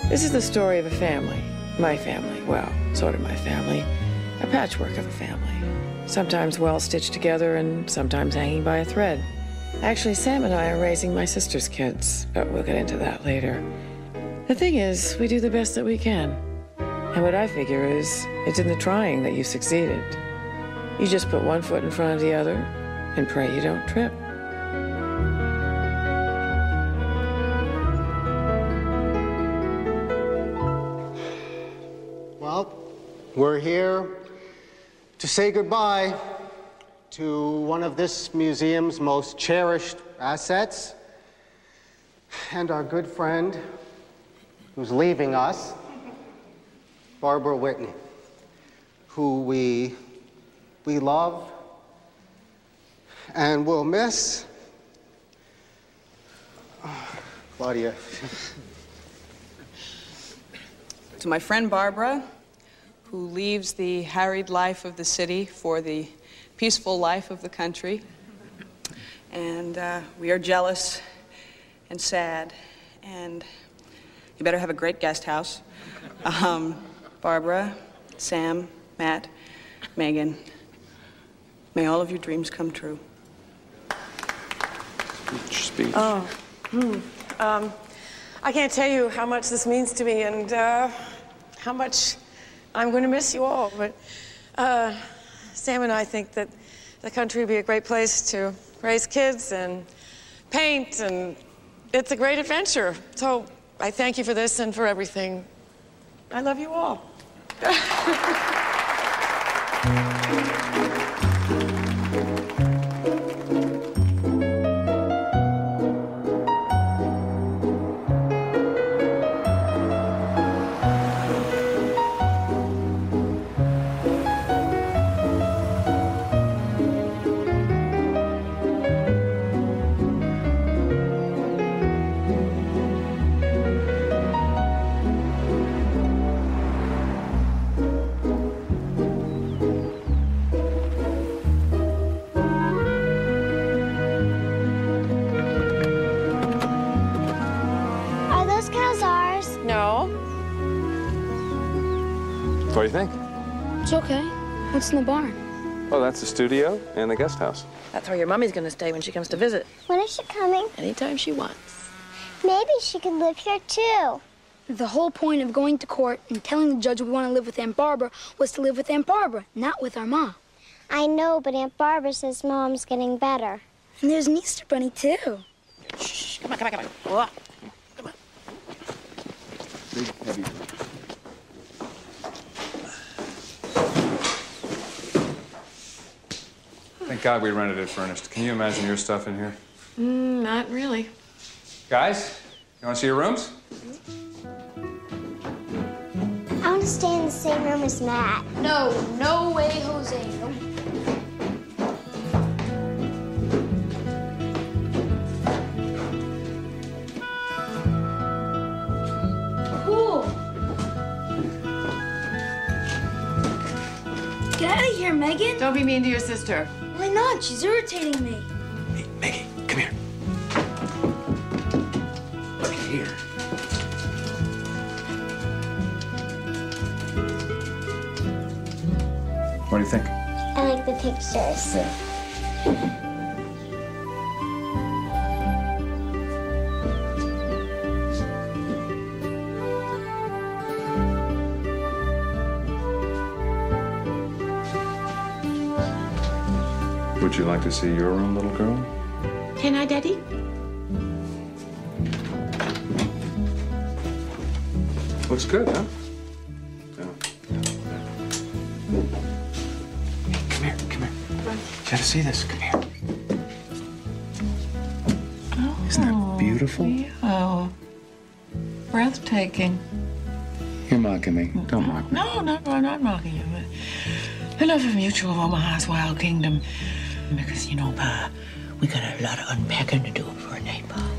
This is the story of a family. My family, well, sort of my family. A patchwork of a family. Sometimes well stitched together and sometimes hanging by a thread. Actually, Sam and I are raising my sister's kids, but we'll get into that later. The thing is, we do the best that we can. And what I figure is, it's in the trying that you succeeded. You just put one foot in front of the other and pray you don't trip. Well, we're here to say goodbye to one of this museum's most cherished assets and our good friend who's leaving us, Barbara Whitney, who we love and will miss. Claudia. To my friend Barbara, who leaves the harried life of the city for the peaceful life of the country. And we are jealous and sad, and you better have a great guest house. Barbara, Sam, Matt, Megan, may all of your dreams come true. Speech. Oh, I can't tell you how much this means to me and how much I'm going to miss you all. But Sam and I think that the country would be a great place to raise kids and paint, and it's a great adventure. So I thank you for this and for everything. I love you all. What do you think? It's okay. What's in the barn? Oh, that's the studio and the guest house. That's where your mommy's gonna stay when she comes to visit. When is she coming? Anytime she wants. Maybe she could live here too. The whole point of going to court and telling the judge we want to live with Aunt Barbara was to live with Aunt Barbara, not with our mom. I know, but Aunt Barbara says Mom's getting better. And there's an Easter bunny too. Shh, come on. Whoa. Come on. Big, heavy. Thank God we rented it furnished. Can you imagine your stuff in here? Not really. Guys, you want to see your rooms? I want to stay in the same room as Matt. No, no way, Jose. Cool. Get out of here, Megan. Don't be mean to your sister. Why not? She's irritating me. Hey, Maggie, come here. Look here. What do you think? I like the pictures. Yeah. Would you like to see your room, little girl? Can I, Daddy? Looks good, huh? Yeah. Hey, come here. You gotta see this. Come here. Oh, isn't that beautiful? Oh, breathtaking. You're mocking me. Don't mock me. No, I'm not mocking you. But enough of Mutual of Omaha's Wild Kingdom. Because, you know, Pa, we got a lot of unpacking to do for a night, Pa.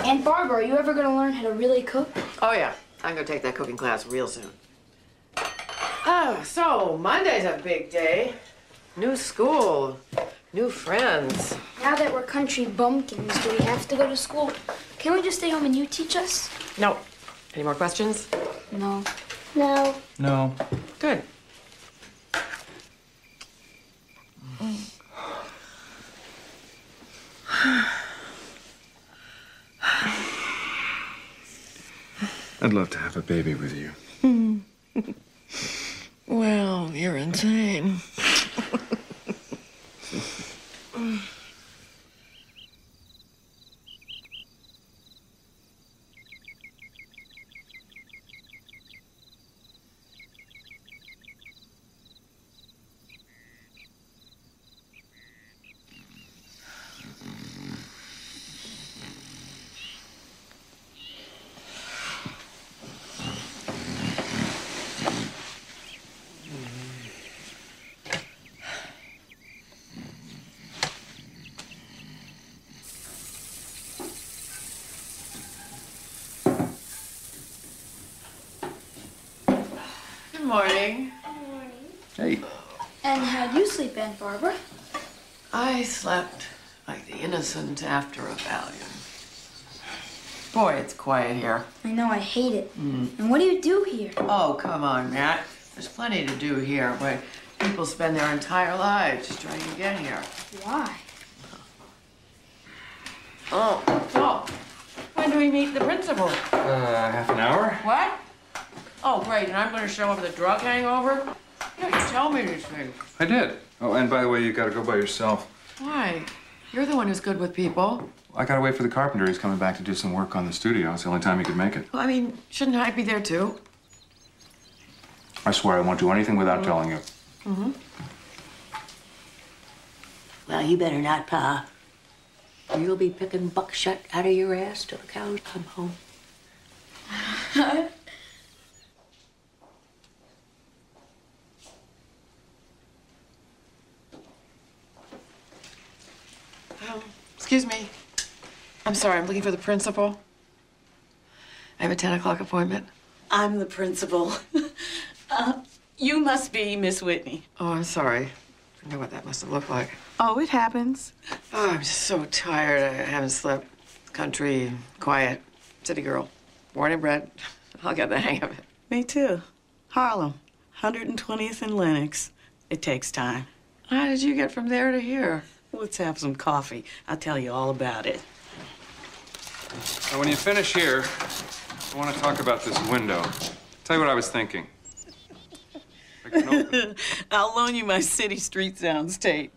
Aunt Barbara, are you ever going to learn how to really cook? Oh, yeah. I'm going to take that cooking class real soon. Oh, so Monday's a big day. New school. New friends. Now that we're country bumpkins, do we have to go to school? Can't we just stay home and you teach us? No. Any more questions? No. No. No. Good. I'd love to have a baby with you. Well, you're insane. Good morning. Hey. And how'd you sleep, Aunt Barbara? I slept like the innocent after a valium. Boy, it's quiet here. I know, I hate it. And what do you do here? Oh, come on, Matt. There's plenty to do here, but people spend their entire lives just trying to get here. Why? Oh, when do we meet the principal? Half an hour? What? Oh, great, and I'm going to show up with a drug hangover? You don't tell me these things. I did. Oh, and by the way, you gotta go by yourself. Why? You're the one who's good with people. I gotta wait for the carpenter. He's coming back to do some work on the studio. It's the only time he could make it. Well, I mean, shouldn't I be there too? I swear I won't do anything without telling you. Well, you better not, Pa. You'll be picking buckshot out of your ass till the cows come home. Excuse me. I'm sorry, I'm looking for the principal. I have a 10 o'clock appointment. I'm the principal. You must be Miss Whitney. Oh, I'm sorry. I know what that must have looked like. Oh, it happens. Oh, I'm just so tired. I haven't slept. Country, quiet, city girl. Born and bred. I'll get the hang of it. Me too. Harlem, 120th and Lenox. It takes time. How did you get from there to here? Let's have some coffee. I'll tell you all about it. Now, when you finish here, I want to talk about this window. Tell you what I was thinking. I can open. I'll loan you my City Street Sounds tape.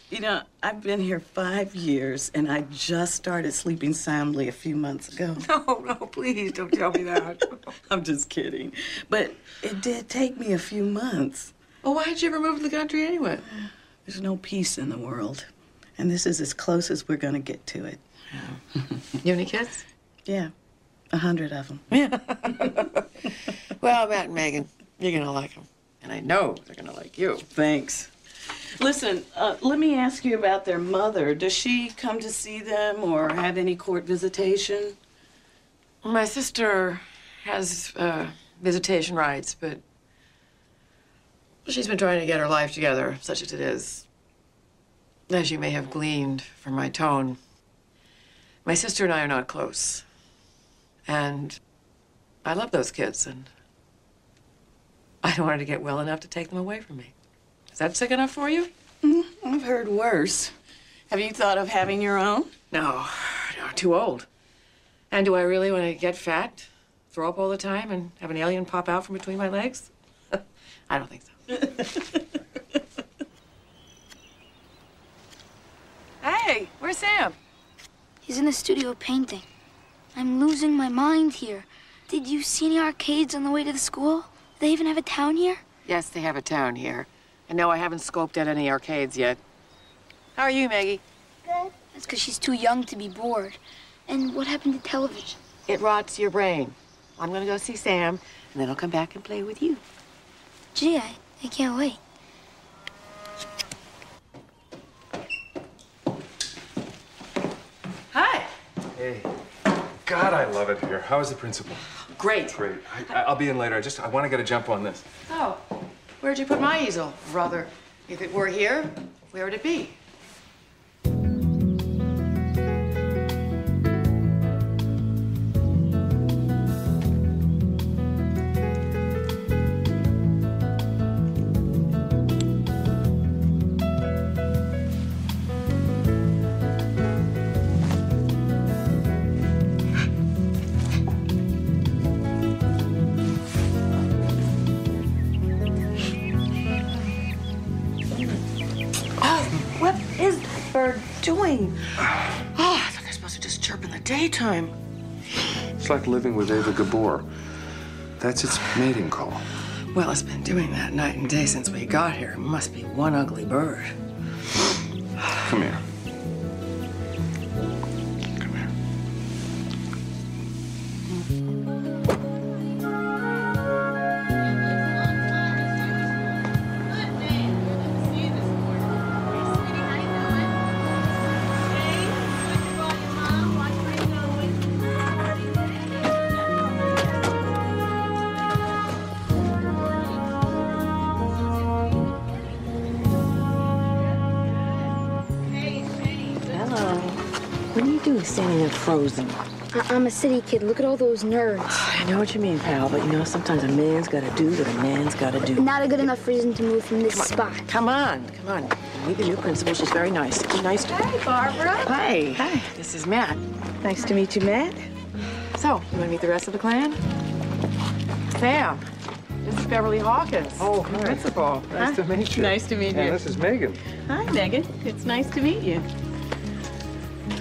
You know, I've been here 5 years, and I just started sleeping soundly a few months ago. No, please don't tell me that. I'm just kidding. But it did take me a few months. Well, why did you ever move to the country anyway? There's no peace in the world, and this is as close as we're gonna get to it. Yeah. You have any kids? Yeah, 100 of them. Yeah. Well, Matt and Megan, you're gonna like them. And I know they're gonna like you. Thanks. Listen, let me ask you about their mother. Does she come to see them or have any court visitation? My sister has visitation rights, but she's been trying to get her life together, such as it is. As you may have gleaned from my tone, my sister and I are not close. And I love those kids, and I don't want her to get well enough to take them away from me. Is that sick enough for you? I've heard worse. Have you thought of having your own? No, too old. And do I really want to get fat, throw up all the time, and have an alien pop out from between my legs? I don't think so. Hey, where's Sam? He's in the studio painting. I'm losing my mind here. Did you see any arcades on the way to the school? Do they even have a town here? Yes, they have a town here. And no, I haven't scoped out any arcades yet. How are you, Maggie? Good. That's because she's too young to be bored. And what happened to television? It rots your brain. I'm gonna go see Sam, and then I'll come back and play with you. Gee, I can't wait. Hi. Hey. God, I love it here. How is the principal? Great. Great. I'll be in later. I want to get a jump on this. Oh, where'd you put my easel? Rather, if it were here, where would it be? doing? Oh, I thought they're supposed to just chirp in the daytime. It's like living with Eva Gabor. That's its mating call. Well, it's been doing that night and day since we got here. It must be one ugly bird. Come here. Come here. What are you doing standing there frozen? I'm a city kid. Look at all those nerds. I know what you mean, pal, but you know, sometimes a man's gotta do what a man's gotta do. Not a good enough reason to move from this spot. Come on. Meet the new principal. She's very nice. She's nice to Hey, Barbara. Hi. This is Matt. Nice to meet you, Matt. So, you want to meet the rest of the clan? Sam, this is Beverly Hawkins. Oh, the hi. principal. Nice to meet you. Nice to meet you. And this is Megan. Hi, Megan. It's nice to meet you.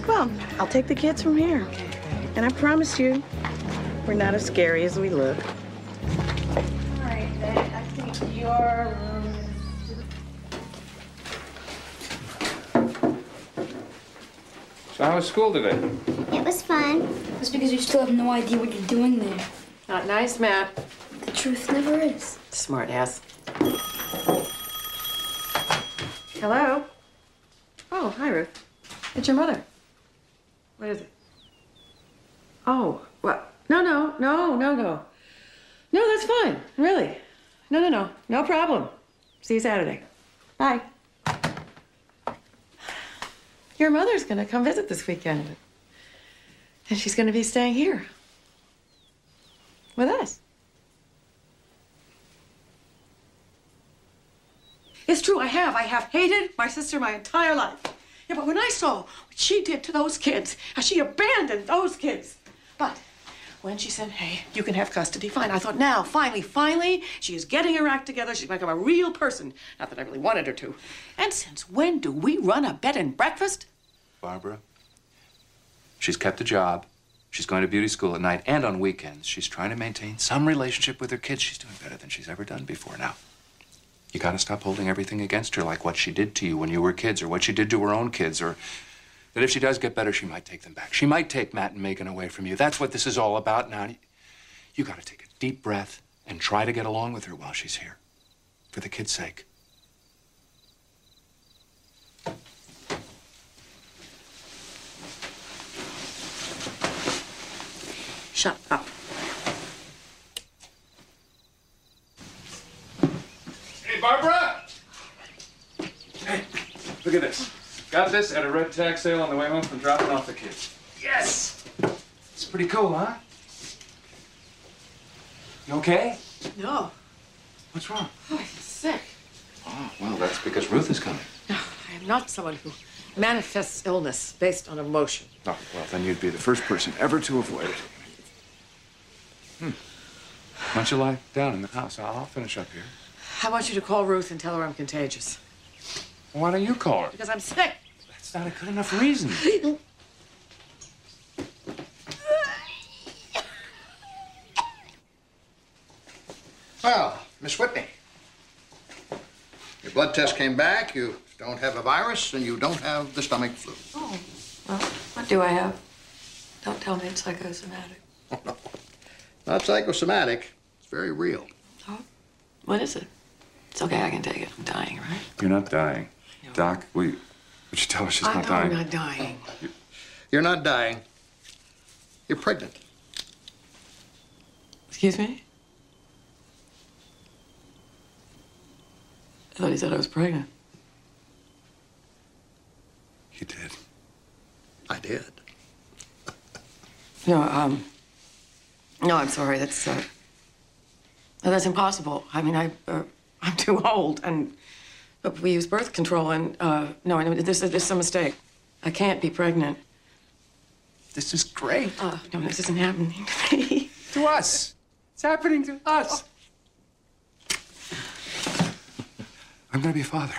Well, I'll take the kids from here. And I promise you, we're not as scary as we look. All right, then. I think your room So how was school today? It was fun. That's because you still have no idea what you're doing there. Not nice, Matt. The truth never is. Smart ass. Hello? Oh, hi, Ruth. It's your mother. What is it? Oh, well, no. No, that's fine, really. No problem. See you Saturday. Bye. Your mother's gonna come visit this weekend. And she's gonna be staying here. With us. It's true, I have hated my sister my entire life. Yeah, but when I saw what she did to those kids, how she abandoned those kids. But when she said, hey, you can have custody, fine. I thought, now, finally, she is getting her act together. She's become a real person. Not that I really wanted her to. And since when do we run a bed and breakfast? Barbara, she's kept a job. She's going to beauty school at night and on weekends. She's trying to maintain some relationship with her kids. She's doing better than she's ever done before. Now, you gotta stop holding everything against her, like what she did to you when you were kids, or what she did to her own kids, or that if she does get better, she might take them back. She might take Matt and Megan away from you. That's what this is all about now. You gotta take a deep breath and try to get along with her while she's here, for the kids' sake. Shut up. Hey, Barbara! Hey, look at this. Got this at a red tag sale on the way home from dropping off the kids. Yes! It's pretty cool, huh? You okay? No. What's wrong? Oh, I'm sick. Oh, well, that's because Ruth is coming. No, I am not someone who manifests illness based on emotion. Oh, well, then you'd be the first person ever to avoid it. Why don't you lie down in the house? I'll finish up here. I want you to call Ruth and tell her I'm contagious. Well, why don't you call her? Because I'm sick. That's not a good enough reason. Well, Miss Whitney, your blood test came back. You don't have a virus, and you don't have the stomach flu. Oh, well, what do I have? Don't tell me it's psychosomatic. Oh, no. Not psychosomatic. It's very real. Oh, what is it? It's okay, I can take it. I'm dying, right? You're not dying. No. Doc, would you tell her she's not dying? I'm not dying. You're not dying. You're pregnant. Excuse me? I thought he said I was pregnant. You did. I did. No, no, I'm sorry. That's impossible. I mean, I'm too old, and we use birth control, and no, I know this is a mistake. I can't be pregnant. This is great. No, this isn't happening to me. To us. It's happening to us. I'm gonna be a father.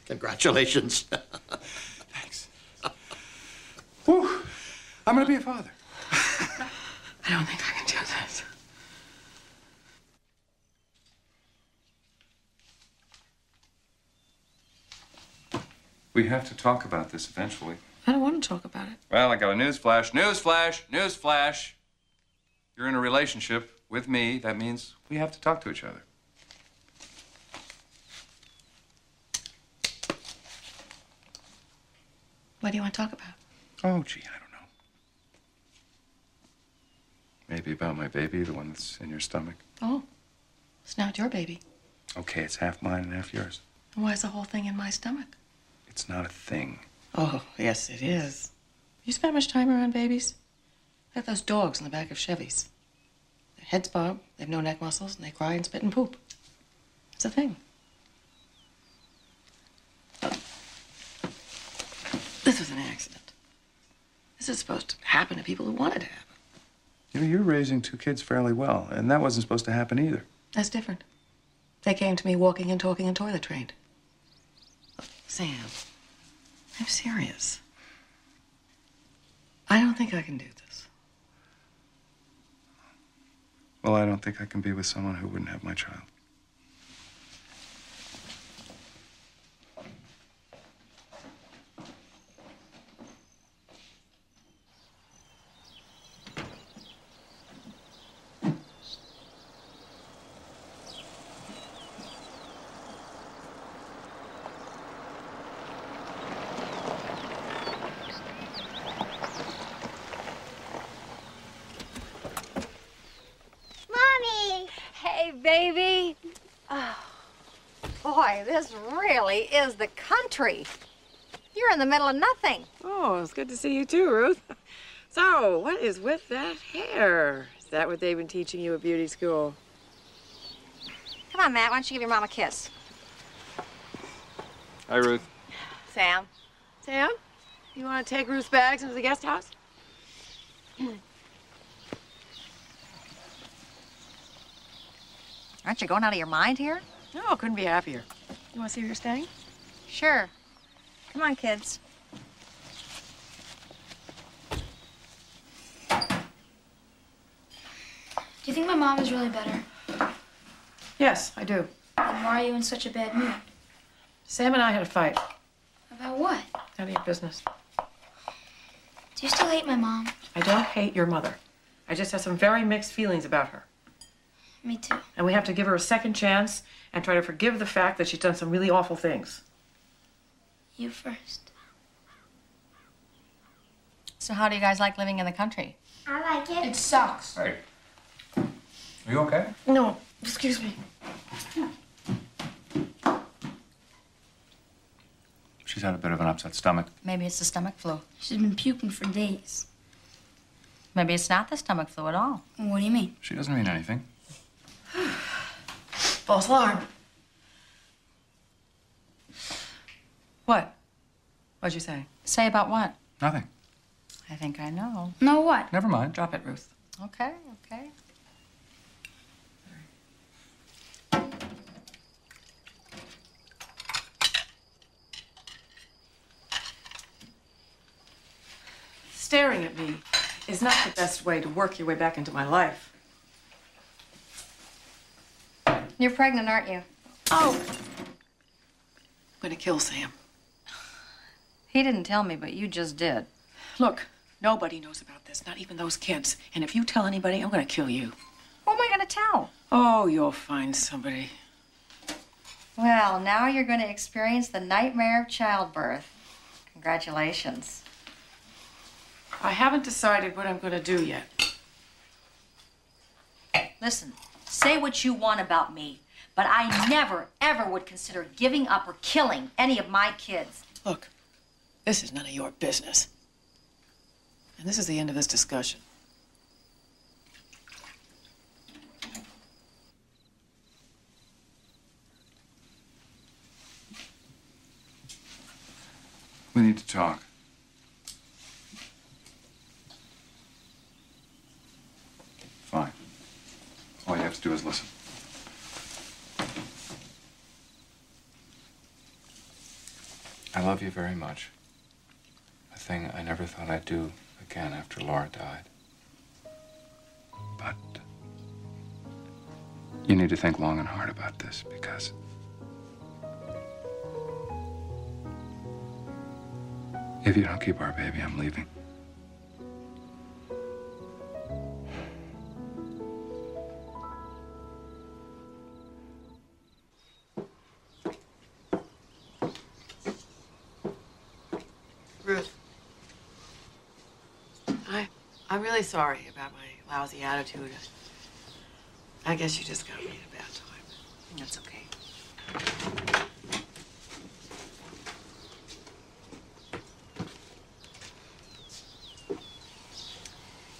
Congratulations. Thanks. I'm gonna be a father. I don't think I can do this. We have to talk about this eventually. I don't want to talk about it. Well, I got a news flash. News flash! News flash! You're in a relationship with me. That means we have to talk to each other. What do you want to talk about? Oh, gee, I don't know. Maybe about my baby, the one that's in your stomach. Oh, it's not your baby. Okay, it's half mine and half yours. Why is the whole thing in my stomach? It's not a thing. Oh, yes, it is. You spend much time around babies? They have those dogs in the back of Chevys. Their heads bob, they have no neck muscles, and they cry and spit and poop. It's a thing. This was an accident. This is supposed to happen to people who want it to happen. You know, you're raising two kids fairly well, and that wasn't supposed to happen either. That's different. They came to me walking and talking and toilet trained. Look, Sam, I'm serious. I don't think I can do this. Well, I don't think I can be with someone who wouldn't have my child. Baby. Oh, boy, this really is the country. You're in the middle of nothing. Oh, it's good to see you too, Ruth. So, what is with that hair? Is that what they've been teaching you at beauty school? Come on, Matt, why don't you give your mom a kiss? Hi, Ruth. Sam. Sam, you want to take Ruth's bags into the guest house? Aren't you going out of your mind here? No, couldn't be happier. You want to see where you're staying? Sure. Come on, kids. Do you think my mom is really better? Yes, I do. Then why are you in such a bad mood? Sam and I had a fight. About what? None of your business. Do you still hate my mom? I don't hate your mother. I just have some very mixed feelings about her. Me too. And we have to give her a second chance and try to forgive the fact that she's done some really awful things. You first. So how do you guys like living in the country? I like it. It sucks. Hey. Are you okay? No, excuse me. She's had a bit of an upset stomach. Maybe it's the stomach flu. She's been puking for days. Maybe it's not the stomach flu at all. What do you mean? She doesn't mean anything. False alarm. What? What'd you say? Say about what? Nothing. I think I know. No what? Never mind. Drop it, Ruth. Okay, okay. Staring at me is not the best way to work your way back into my life. You're pregnant, aren't you? Oh! I'm gonna kill Sam. He didn't tell me, but you just did. Look, nobody knows about this, not even those kids. And if you tell anybody, I'm gonna kill you. Who am I going to tell? Oh, you'll find somebody. Well, now you're going to experience the nightmare of childbirth. Congratulations. I haven't decided what I'm gonna do yet. Listen, say what you want about me, but I never, ever would consider giving up or killing any of my kids. Look, this is none of your business. And this is the end of this discussion. We need to talk. Fine. All you have to do is listen. I love you very much. A thing I never thought I'd do again after Laura died. But you need to think long and hard about this, because if you don't keep our baby, I'm leaving. Ruth, I'm really sorry about my lousy attitude. I guess you just got me at a bad time. That's okay.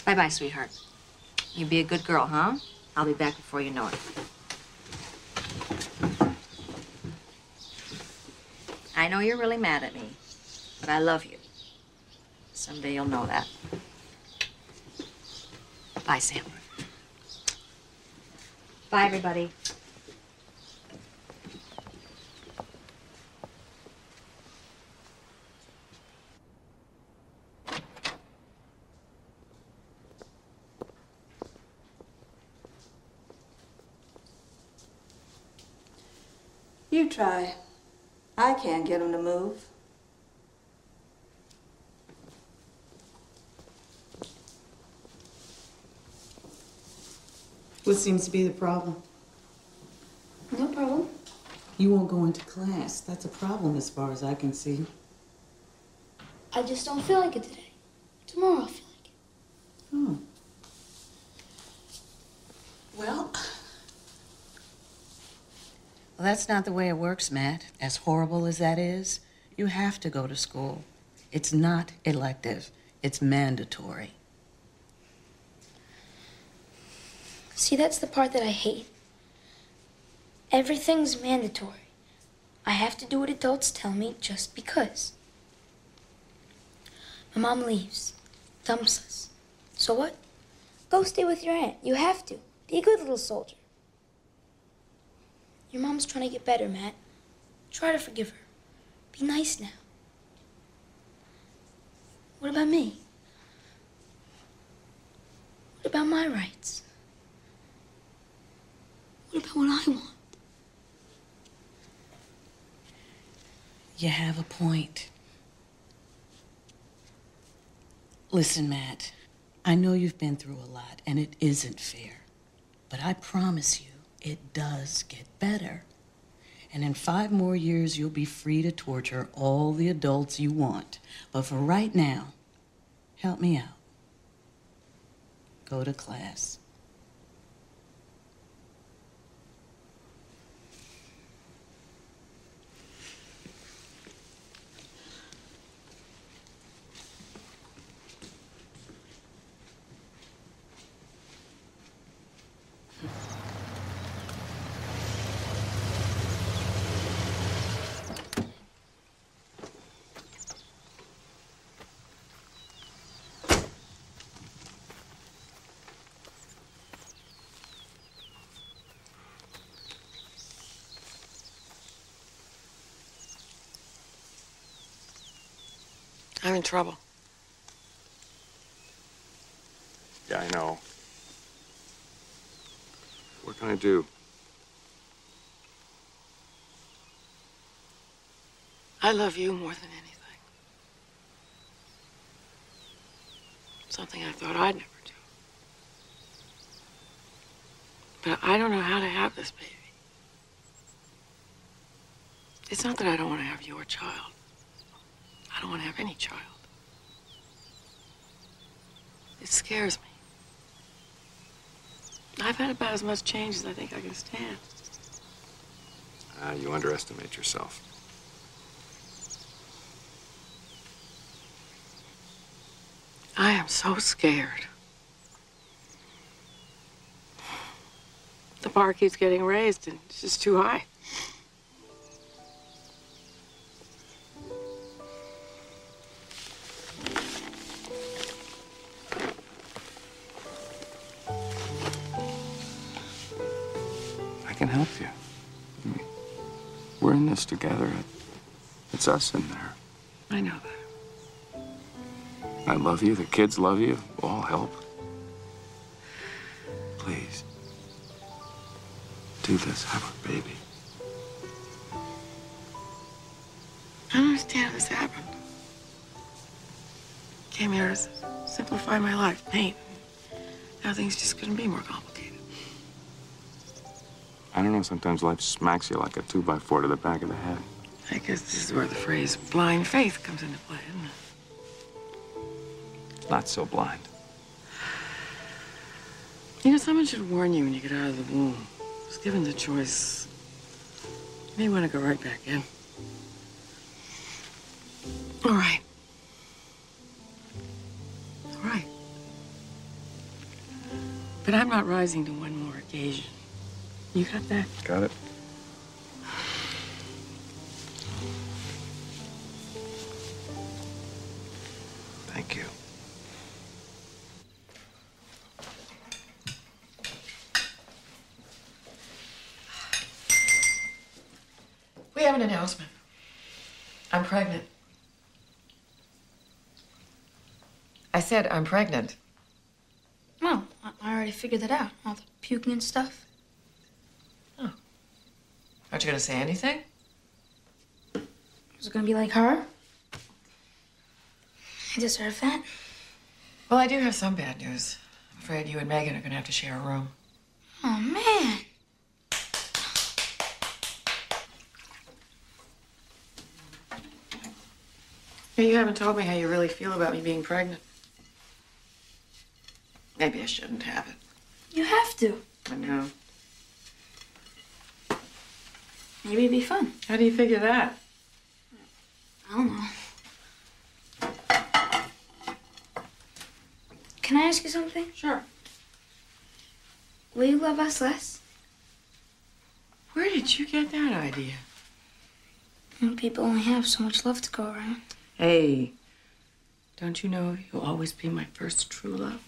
Bye-bye, sweetheart. You be a good girl, huh? I'll be back before you know it. I know you're really mad at me, but I love you. Someday you'll know that. Bye, Sam. Bye, everybody. You try. I can't get him to move. What seems to be the problem? No problem. You won't go into class. That's a problem as far as I can see. I just don't feel like it today. Tomorrow I'll feel like it. Oh. Well, that's not the way it works, Matt. As horrible as that is, you have to go to school. It's not elective. It's mandatory. See, that's the part that I hate. Everything's mandatory. I have to do what adults tell me just because. My mom leaves, dumps us. So what? Go stay with your aunt. You have to. Be a good little soldier. Your mom's trying to get better, Matt. Try to forgive her. Be nice now. What about me? What about my rights? What about what I want? You have a point. Listen, Matt, I know you've been through a lot, and it isn't fair. But I promise you, it does get better. And in 5 more years, you'll be free to torture all the adults you want. But for right now, help me out. Go to class. I'm in trouble. Yeah, I know. What can I do? I love you more than anything. Something I thought I'd never do. But I don't know how to have this baby. It's not that I don't want to have your child. I don't want to have any child. It scares me. I've had about as much change as I think I can stand. You underestimate yourself. I am so scared. The bar keeps getting raised and it's just too high. I can help you. I mean, we're in this together. It's us in there. I know that. I love you. The kids love you. We'll all help. Please. Do this. Have our baby. I don't understand how this happened. Came here to simplify my life, paint. Now things just couldn't be more complicated. I don't know, sometimes life smacks you like a 2x4 to the back of the head. I guess this is where the phrase blind faith comes into play, isn't it? Not so blind. You know, someone should warn you when you get out of the womb. Just given the choice, you may want to go right back in. All right. All right. But I'm not rising to one more occasion. You got that? Got it. Thank you. We have an announcement. I'm pregnant. I said I'm pregnant. Well, I already figured that out. All the puking and stuff. Oh. Aren't you going to say anything? Is it going to be like her? I deserve that. Well, I do have some bad news. I'm afraid you and Megan are going to have to share a room. Oh, man. Hey, you haven't told me how you really feel about me being pregnant. Maybe I shouldn't have it. You have to. I know. Maybe it'd be fun. How do you figure that? I don't know. Can I ask you something? Sure. Will you love us less? Where did you get that idea? People only have so much love to go around. Hey, don't you know you'll always be my first true love?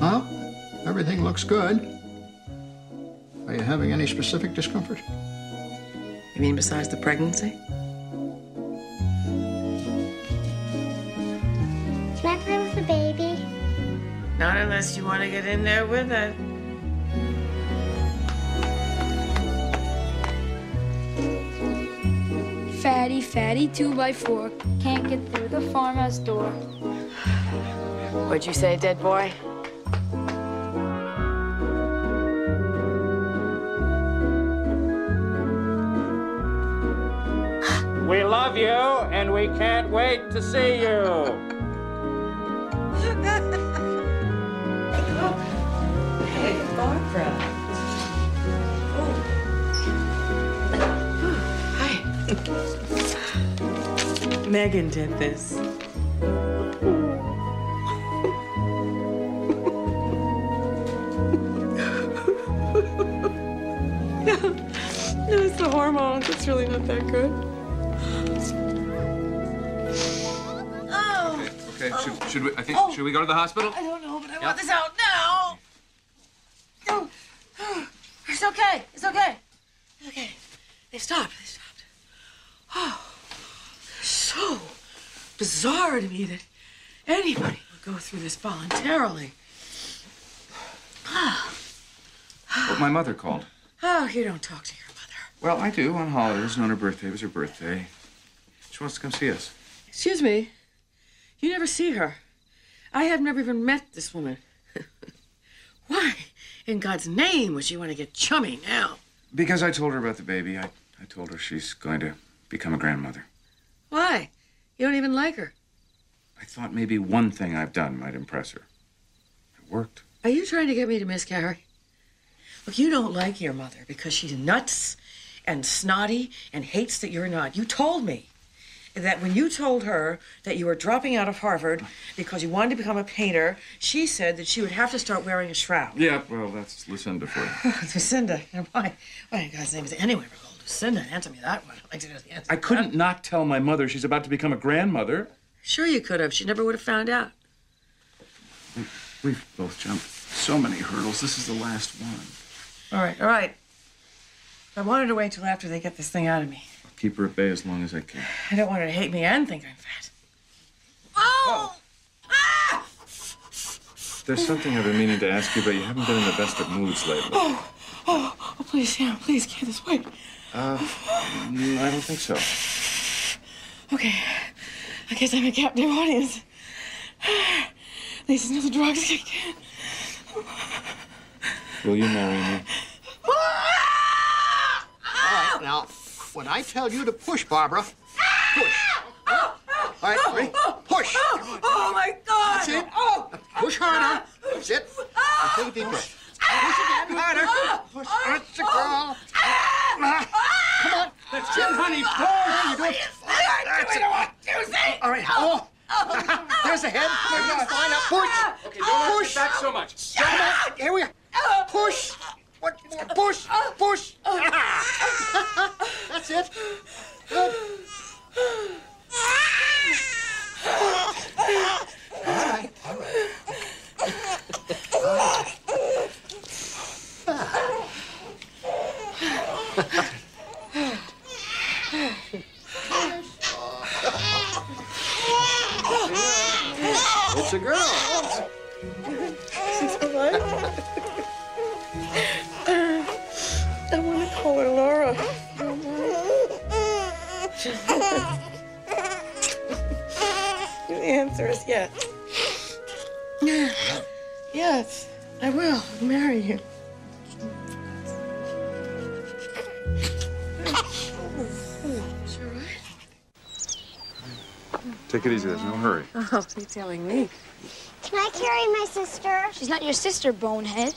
Well, everything looks good. Are you having any specific discomfort? You mean besides the pregnancy? Can I play with the baby? Not unless you want to get in there with it. Fatty, fatty, 2x4. Can't get through the farmhouse door. What'd you say, dead boy? We love you, and we can't wait to see you. Hey, Barbara. Hi. Megan did this. No, it's the hormones. It's really not that good. Okay, should we, should we go to the hospital? I don't know, but I want this out now. Oh, it's okay. It's okay. It's okay. They stopped. They stopped. Oh, so bizarre to me that anybody would go through this voluntarily. Well, my mother called. Oh, you don't talk to your mother. Well, I do on holidays and on her birthday. It was her birthday. She wants to come see us. Excuse me. You never see her. I have never even met this woman. Why, in God's name, would she want to get chummy now? Because I told her about the baby. I told her she's going to become a grandmother. Why? You don't even like her. I thought maybe one thing I've done might impress her. It worked. Are you trying to get me to miscarry? Look, you don't like your mother because she's nuts and snotty and hates that you're not. You told me that when you told her that you were dropping out of Harvard because you wanted to become a painter, she said that she would have to start wearing a shroud. Yeah, well, that's Lucinda for you. Lucinda? Why in God's name is it anyway? Lucinda, answer me that one. I'd like to know the answer. I couldn't not tell my mother she's about to become a grandmother. Sure you could have. She never would have found out. We've both jumped so many hurdles. This is the last one. All right, all right. I wanted to wait till after they get this thing out of me. I'll keep her at bay as long as I can. I don't want her to hate me and think I'm fat. Oh! Ah! There's something I've been meaning to ask you, but you haven't been in the best of moods lately. Oh, please, Sam, please, can't this wait? I don't think so. Okay, I guess I'm a captive audience. These another drugs kick in. Will you marry me? All right, now, when I tell you to push, Barbara, push. All right, ready? Push. Oh, my God. That's it. Push harder. That's it. Now take a deep breath. Push again harder. Push. That's the girl. Come on. That's it, honey. Push. You do it. That's it. All right. Oh. There's the head. Everything's fine. Now push. Okay, don't push. back so much. Come on. Here we are. Push. What more? Push. Push. That's it. Good. All right. All right. It's a girl. I want to call her Laura. The answer is yes. Yes, I will marry you. Take it easy. There's no hurry. Oh, you're telling me. Can I carry my sister? She's not your sister, bonehead.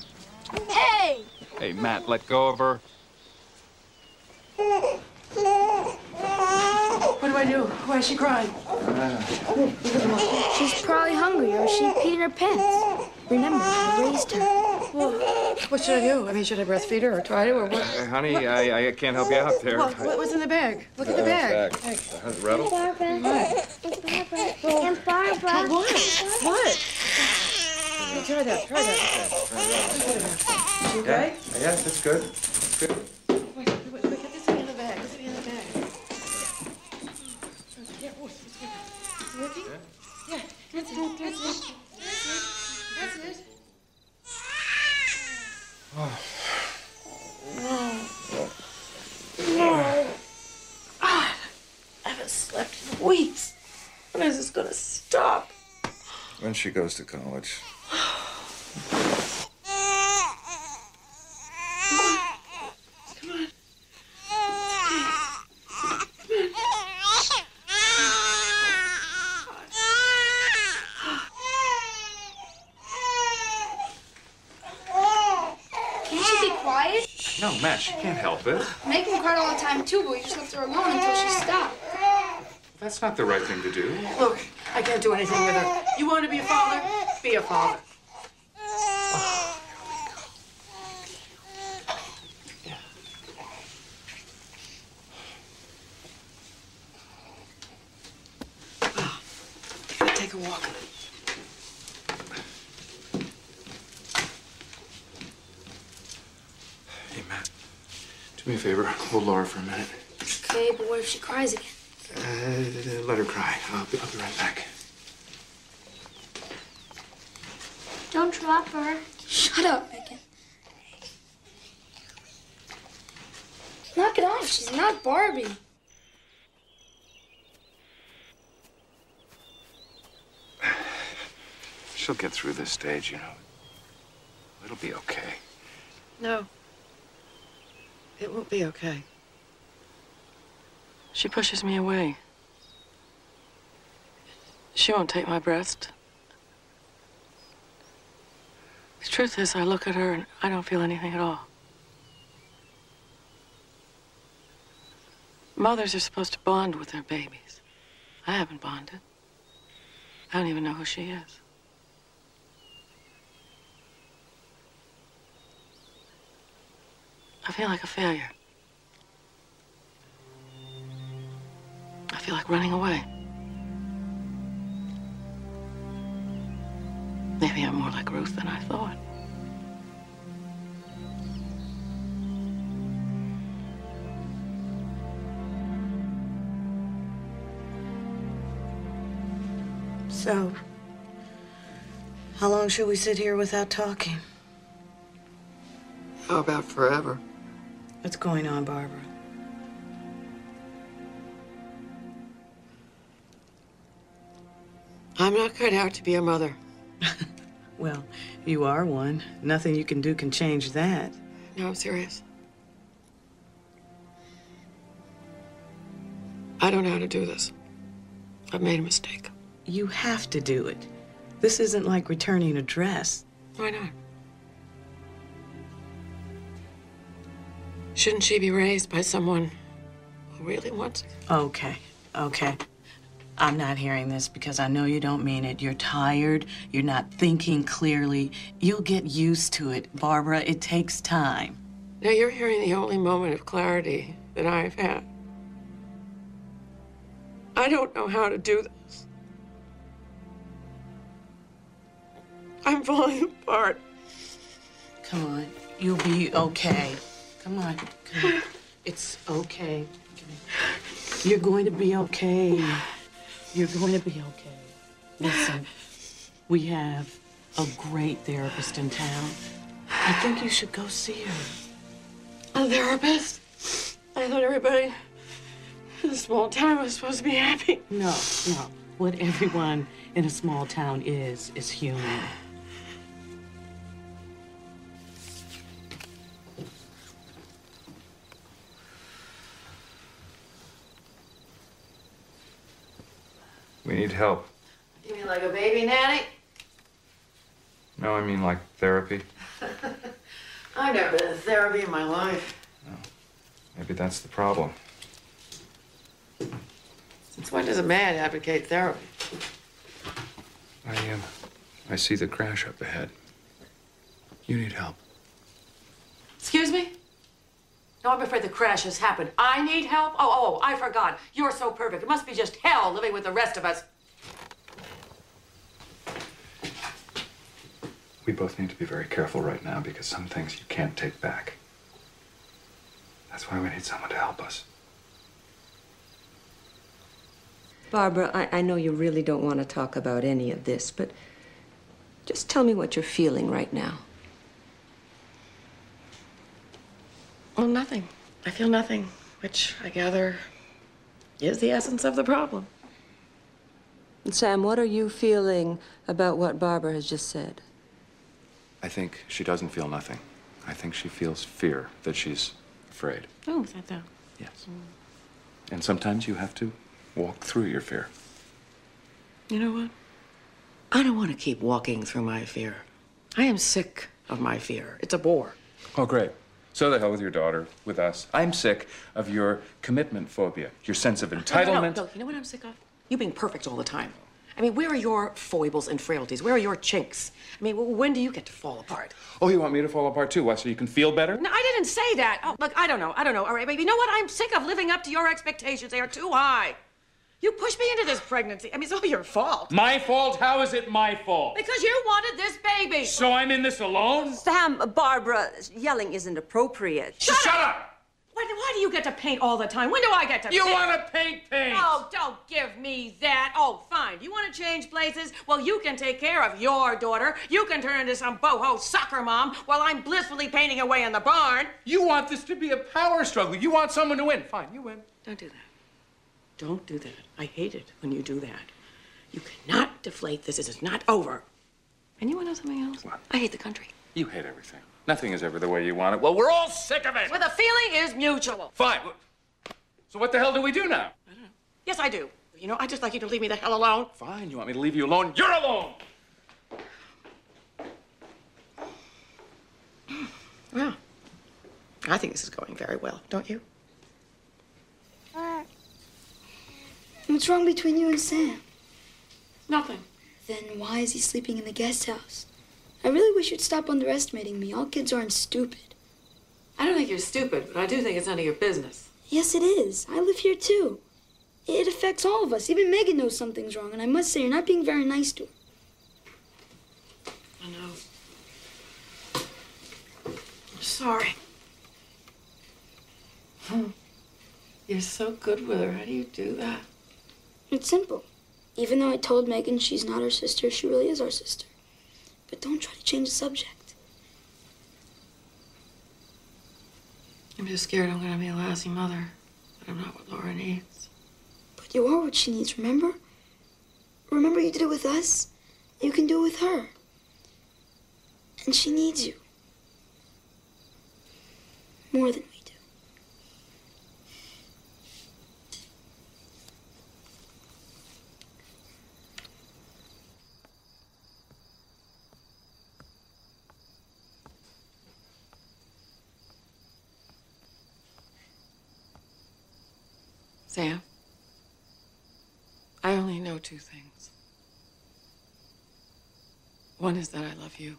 Hey! Hey, Matt, let go of her. What do I do? Why is she crying? She's probably hungry or she peed in her pants. Remember, I raised her. Well, what should I do? I mean, should I breastfeed her or try to or what? Honey, I can't help you out there. What's in the bag? Look at the bag. Rattle? Barbara. And Barbara. What? Try that. You okay? Yeah, that's good. That's good. Wait, get this thing in the bag. This thing in the bag. Yeah, it's working? Yeah, that's it. That's it. Oh. No. I haven't slept in weeks. When is this going to stop? When she goes to college. No, Matt, she can't help it. Make him cry all the time, too, but we just left her alone until she stopped. That's not the right thing to do. Look, I can't do anything with her. You want to be a father? Be a father. Take a walk. Hey, Matt, do me a favor. Hold Laura for a minute. Okay, but what if she cries again? Let her cry. I'll be right back. Don't drop her. Shut up, Megan. Knock it off. She's not Barbie. She'll get through this stage, you know. It'll be okay. No. It won't be okay. She pushes me away. She won't take my breast. The truth is, I look at her and I don't feel anything at all. Mothers are supposed to bond with their babies. I haven't bonded. I don't even know who she is. I feel like a failure. I feel like running away. Maybe I'm more like Ruth than I thought. So, how long should we sit here without talking? How about forever? What's going on, Barbara? I'm not cut out to be a mother. Well, you are one. Nothing you can do can change that. No, I'm serious. I don't know how to do this. I've made a mistake. You have to do it. This isn't like returning a dress. Why not? Shouldn't she be raised by someone who really wants it? Okay. I'm not hearing this because I know you don't mean it. You're tired. You're not thinking clearly. You'll get used to it, Barbara. It takes time. Now you're hearing the only moment of clarity that I've had. I don't know how to do this. I'm falling apart. Come on. You'll be okay. Come on. It's okay. You're going to be okay. You're going to be okay. Listen, we have a great therapist in town. I think you should go see her. A therapist? I thought everybody in a small town was supposed to be happy. No. What everyone in a small town is human. We need help. You mean like a baby nanny? No, I mean like therapy. I've never been in therapy in my life. No. Maybe that's the problem. Since when does a man advocate therapy? I see the crash up ahead. You need help. Excuse me? No, I'm afraid the crash has happened. I need help? Oh, I forgot. You're so perfect. It must be just hell living with the rest of us. We both need to be very careful right now because some things you can't take back. That's why we need someone to help us. Barbara, I know you really don't want to talk about any of this, but just tell me what you're feeling right now. Well, nothing. I feel nothing, which I gather is the essence of the problem. And Sam, what are you feeling about what Barbara has just said? I think she doesn't feel nothing. I think she feels fear, that she's afraid. Oh, is that so? Yes. And sometimes you have to walk through your fear. You know what? I don't want to keep walking through my fear. I am sick of my fear. It's a bore. Oh, great. So the hell with your daughter, with us. I'm sick of your commitment phobia, your sense of entitlement. No, you know what I'm sick of? You being perfect all the time. I mean, where are your foibles and frailties? Where are your chinks? I mean, when do you get to fall apart? Oh, you want me to fall apart too? Why, so you can feel better? No, I didn't say that. Oh, look, I don't know. All right, baby, you know what? I'm sick of living up to your expectations. They are too high. You pushed me into this pregnancy. I mean, it's all your fault. My fault? How is it my fault? Because you wanted this baby. So I'm in this alone? Sam, Barbara, yelling isn't appropriate. Shut up! Why do you get to paint all the time? When do I get to paint? You want to paint? Oh, don't give me that. Oh, fine. You want to change places? Well, you can take care of your daughter. You can turn into some boho soccer mom while I'm blissfully painting away in the barn. You want this to be a power struggle. You want someone to win. Fine, you win. Don't do that. Don't do that. I hate it when you do that. You cannot deflate this. This is not over. And you want to know something else? What? I hate the country. You hate everything. Nothing is ever the way you want it. Well, we're all sick of it. Well, the feeling is mutual. Fine. So what the hell do we do now? I don't know. Yes, I do. You know, I'd just like you to leave me the hell alone. Fine. You want me to leave you alone? You're alone! Well, I think this is going very well, don't you? What's wrong between you and Sam? Nothing. Then why is he sleeping in the guest house? I really wish you'd stop underestimating me. All kids aren't stupid. I don't think you're stupid, but I do think it's none of your business. Yes, it is. I live here, too. It affects all of us. Even Megan knows something's wrong, and I must say, you're not being very nice to her. sorry. You're so good with her. How do you do that? It's simple. Even though I told Megan she's not our sister, she really is our sister. But don't try to change the subject. I'm just scared I'm gonna be a lousy mother. But I'm not what Laura needs. But you are what she needs, remember? Remember you did it with us? You can do it with her. And she needs you. More than we do. Sam, I only know two things. One is that I love you,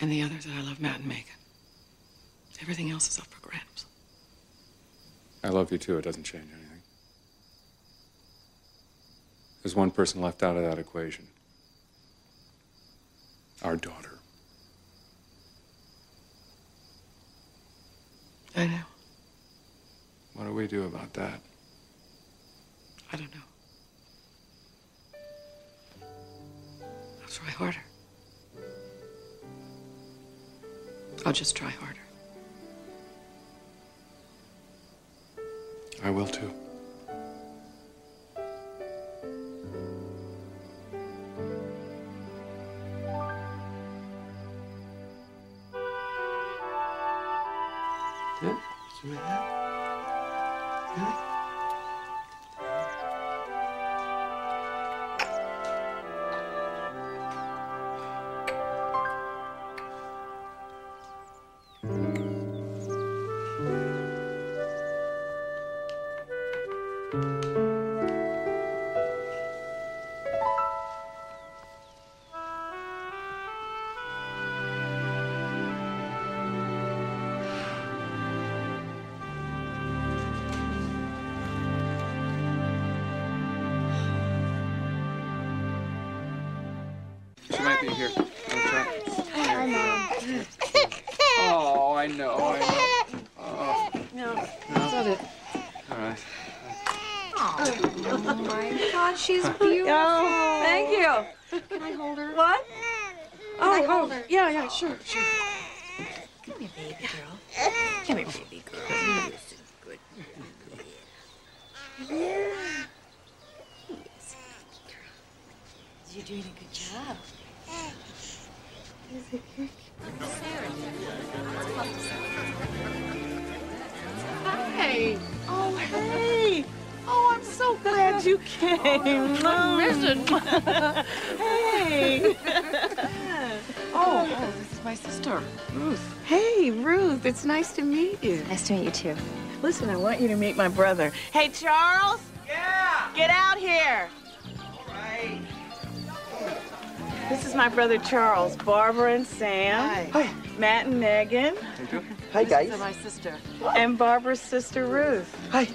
and the other is that I love Matt and Megan. Everything else is up for grabs. I love you too. It doesn't change anything. There's one person left out of that equation. Our daughter. I know. What do we do about that? I don't know. I'll try harder. I'll just try harder. I will too. Yeah, see that? Yeah. She might be here. Hi, Mom. Oh, I know. Oh. No, that's not it. All right. Oh my God, she's beautiful. Oh, thank you. Can I hold her? What? Can I hold her? Yeah, sure. Come here, baby girl. Come here, baby girl. You're so good. Yeah. Yes, baby girl. You're doing a good job. Hey. Oh, hey. Oh, I'm so glad you came. Hey. Oh, this is my sister, Ruth. Hey, Ruth. It's nice to meet you. Nice to meet you, too. Listen, I want you to meet my brother. Hey, Charles. Yeah. Get out here. All right. This is my brother Charles, Barbara and Sam. Hi. Matt and Megan. Hi, guys. This is my sister. And Barbara's sister Ruth. Hi.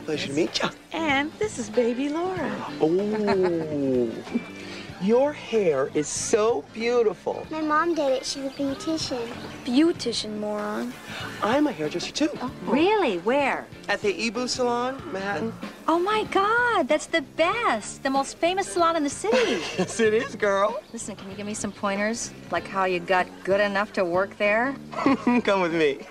Pleasure to meet you. And this is baby Laura. Oh, your hair is so beautiful. My mom did it. She's a beautician. Beautician, moron. I'm a hairdresser too. Really? Where? At the Ebersole, Manhattan. Oh my God, that's the best. The most famous salon in the city. Yes, it is, girl. Listen, can you give me some pointers? Like how you got good enough to work there? Come with me.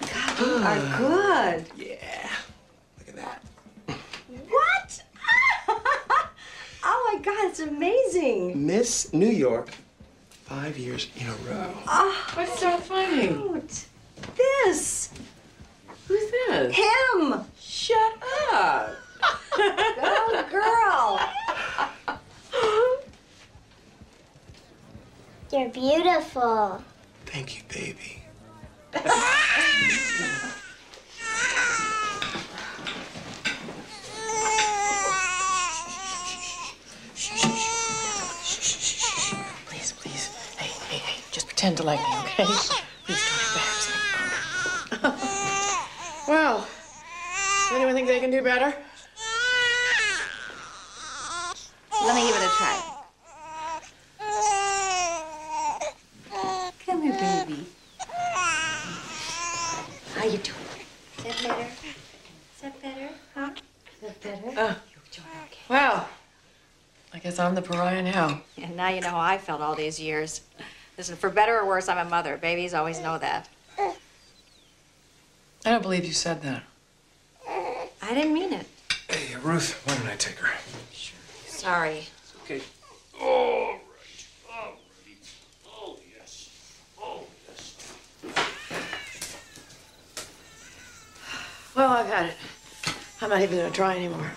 God, you are good. Yeah. Look at that. What? Oh my God, it's amazing. Miss New York, 5 years in a row. Oh, What's so funny? cute. This. Who's this? Him. Shut up. Go, girl. You're beautiful. Thank you, baby. Please. Hey. Just pretend to like me, okay? Please don't embarrass me. Well, does anyone think they can do better? Let me give it a try. How you doing? Is that better? Is that better? Huh? Is that better? Well, I guess I'm the pariah now. And now you know how I felt all these years. Listen, for better or worse, I'm a mother. Babies always know that. I don't believe you said that. I didn't mean it. Hey, Ruth, why don't I take her? Sure. Sorry. It's okay. All right. All righty. Oh, yes. Oh, yes. Well, I've had it. I'm not even gonna try anymore.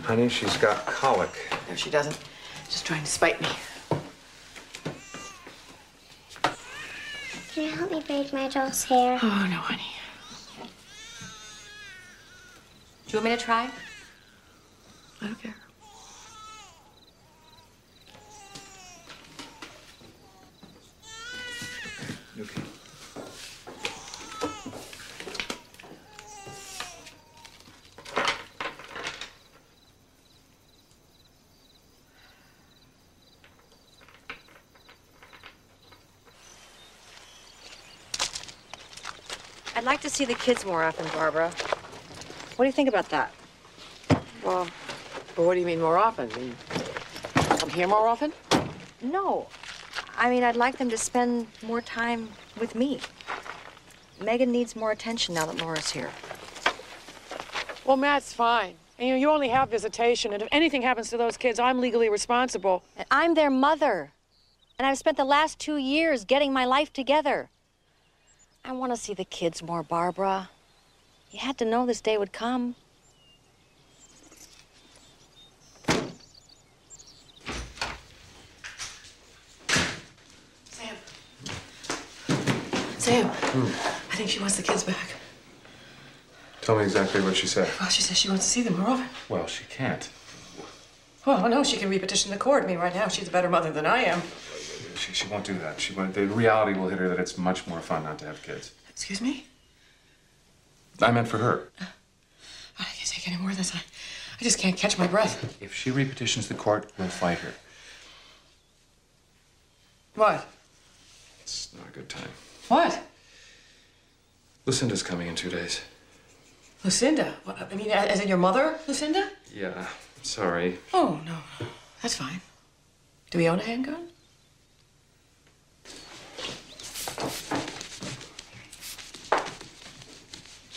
Honey, she's got colic. No, she doesn't. Just trying to spite me. Can you help me braid my doll's hair? Oh, no, honey. Do you want me to try? I don't care. Okay. I'd like to see the kids more often, Barbara. What do you think about that? Well, but what do you mean more often? I mean, come here more often? No. I mean, I'd like them to spend more time with me. Megan needs more attention now that Laura's here. Well, Matt's fine. And, you only have visitation, and if anything happens to those kids, I'm legally responsible. And I'm their mother. And I've spent the last 2 years getting my life together. I want to see the kids more, Barbara. You had to know this day would come. Sam, I think she wants the kids back. Tell me exactly what she said. Well, she says she wants to see them more often. Well, she can't. Well, no, she can repetition the court. I mean, right now, she's a better mother than I am. She won't do that. The reality will hit her that it's much more fun not to have kids. Excuse me? I meant for her. I can't take any more of this. I just can't catch my breath. If she repetitions the court, we'll fight her. What? It's not a good time. What? Lucinda's coming in 2 days. Lucinda? What, I mean, as in your mother, Lucinda? Yeah, sorry. Oh, no. That's fine. Do we own a handgun?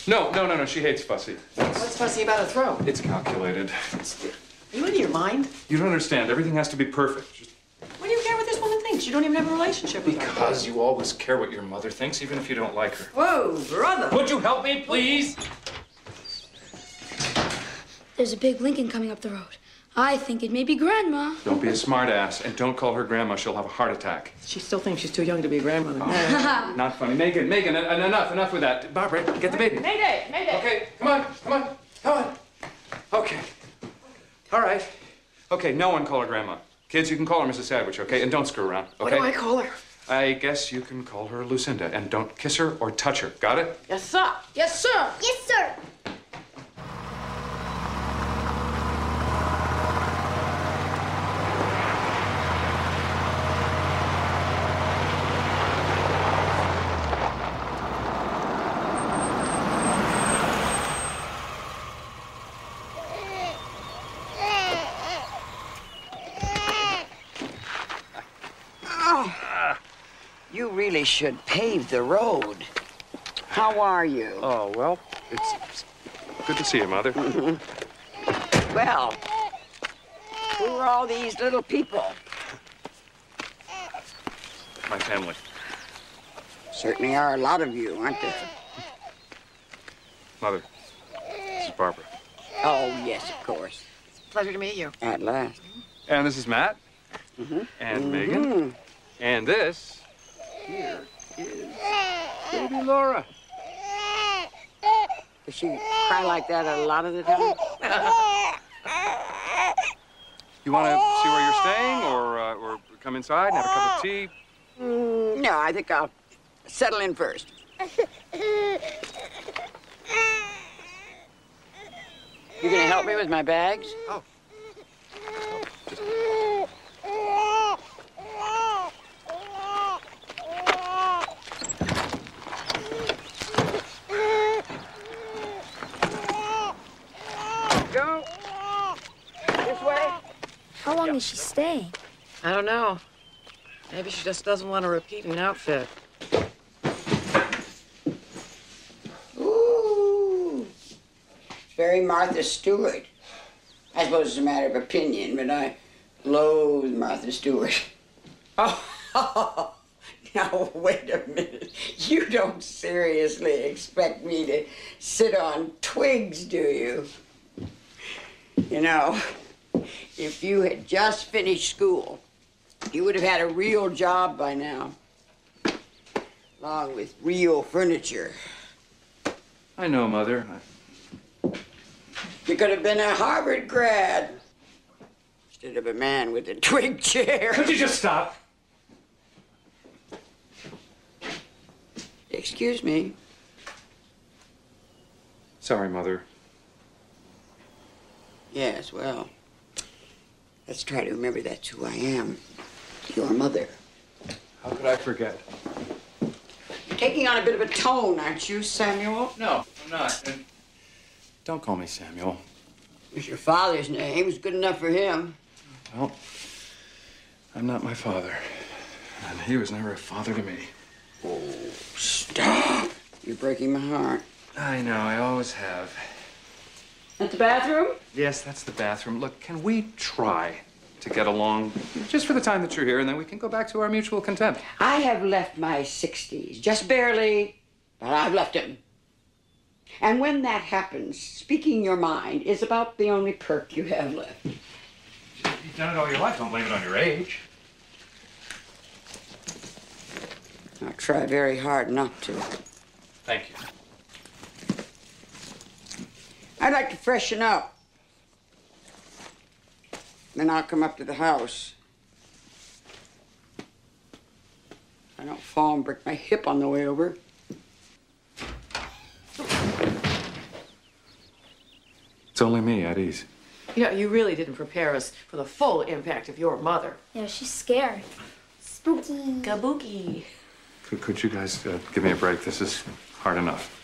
No. She hates fussy. What's fussy about a throw? It's calculated. Are you out of your mind? You don't understand. Everything has to be perfect. Just What do you care what this woman thinks? You don't even have a relationship with her. because you always care what your mother thinks, even if you don't like her. Whoa, brother. Would you help me, please? There's a big Lincoln coming up the road. I think it may be Grandma. Don't be a smartass, and don't call her grandma. She'll have a heart attack. She still thinks she's too young to be a grandmother. Not funny. Megan, enough with that. Barbara, get the baby. Mayday! Okay, come on. Okay. All right. Okay, no one call her grandma. Kids, you can call her Mrs. Sandwich, okay? And don't screw around, okay? What do I call her? I guess you can call her Lucinda, and don't kiss her or touch her. Got it? Yes, sir. Yes, sir. Yes, sir. You really should pave the road. How are you? Oh, well, it's good to see you, Mother. Well, who are all these little people? My family. Certainly are a lot of you, aren't there? Mother, this is Barbara. Oh, yes, of course. Pleasure to meet you. At last. And this is Matt. And Megan. And this here is baby Laura. Does she cry like that a lot of the time? You want to see where you're staying, or come inside and have a cup of tea? No, I think I'll settle in first. You gonna help me with my bags? Oh. long is she staying? I don't know. Maybe she just doesn't want to repeat an outfit. Ooh. Very Martha Stewart. I suppose it's a matter of opinion, but I loathe Martha Stewart. Oh, now wait a minute. You don't seriously expect me to sit on twigs, do you? You know, if you had just finished school, you would have had a real job by now, along with real furniture. I know, Mother. You could have been a Harvard grad instead of a man with a twig chair. Could you just stop? Excuse me. Sorry, Mother. Yes, well, let's try to remember that's who I am. Your mother. How could I forget? You're taking on a bit of a tone, aren't you, Samuel? No, I'm not. And don't call me Samuel. It's your father's name. It was good enough for him. Well, I'm not my father. And he was never a father to me. Oh, stop. You're breaking my heart. I know, I always have. At the bathroom? Yes, that's the bathroom. Look, can we try to get along just for the time that you're here, and then we can go back to our mutual contempt? I have left my 60s, just barely, but I've left them. And when that happens, speaking your mind is about the only perk you have left. You've done it all your life. Don't blame it on your age. I'll try very hard not to. Thank you. I'd like to freshen up. Then I'll come up to the house. I don't fall and break my hip on the way over. It's only me, at ease. You know, you really didn't prepare us for the full impact of your mother. Yeah, she's scared. Spooky. Kabuki. Could you guys give me a break? This is hard enough.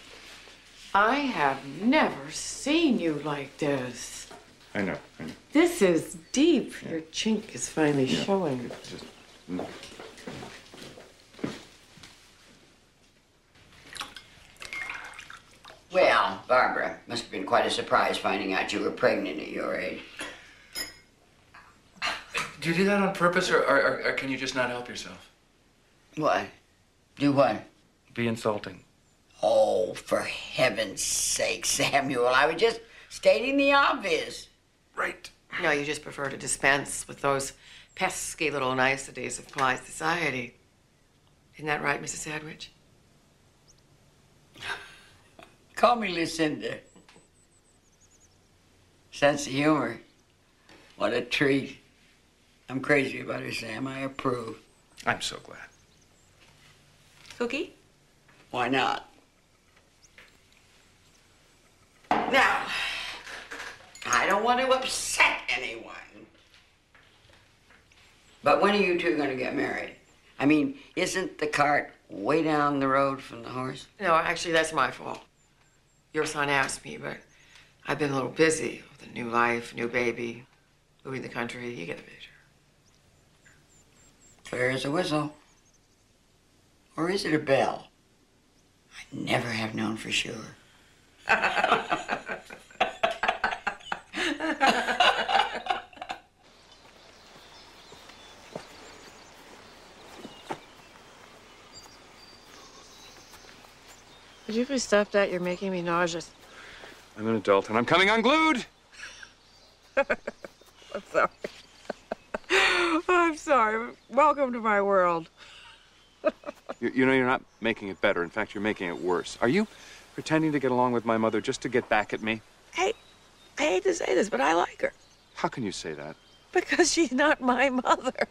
I have never seen you like this. I know. This is deep. Your chink is finally showing. Well, Barbara, must have been quite a surprise finding out you were pregnant at your age. Do you do that on purpose, or can you just not help yourself? What? Do what? Be insulting. Oh, for heaven's sake, Samuel. I was just stating the obvious. Right. No, you just prefer to dispense with those pesky little niceties of polite society. Isn't that right, Mrs. Sadwich? Call me Lucinda. Sense of humor. What a treat. I'm crazy about her, Sam. I approve. I'm so glad. Cookie? Why not? Now, I don't want to upset anyone. But when are you two going to get married? I mean, isn't the cart way down the road from the horse? no, actually, that's my fault. Your son asked me, but I've been a little busy with a new life, new baby, moving the country. You get the picture. Clear as a whistle. Or is it a bell? I never have known for sure. Could you please stop that? You're making me nauseous. I'm an adult, and I'm coming unglued. I'm sorry. I'm sorry. Welcome to my world. You know, you're not making it better. In fact, you're making it worse. Are you pretending to get along with my mother just to get back at me? Hey, I hate to say this, but I like her. How can you say that? Because she's not my mother.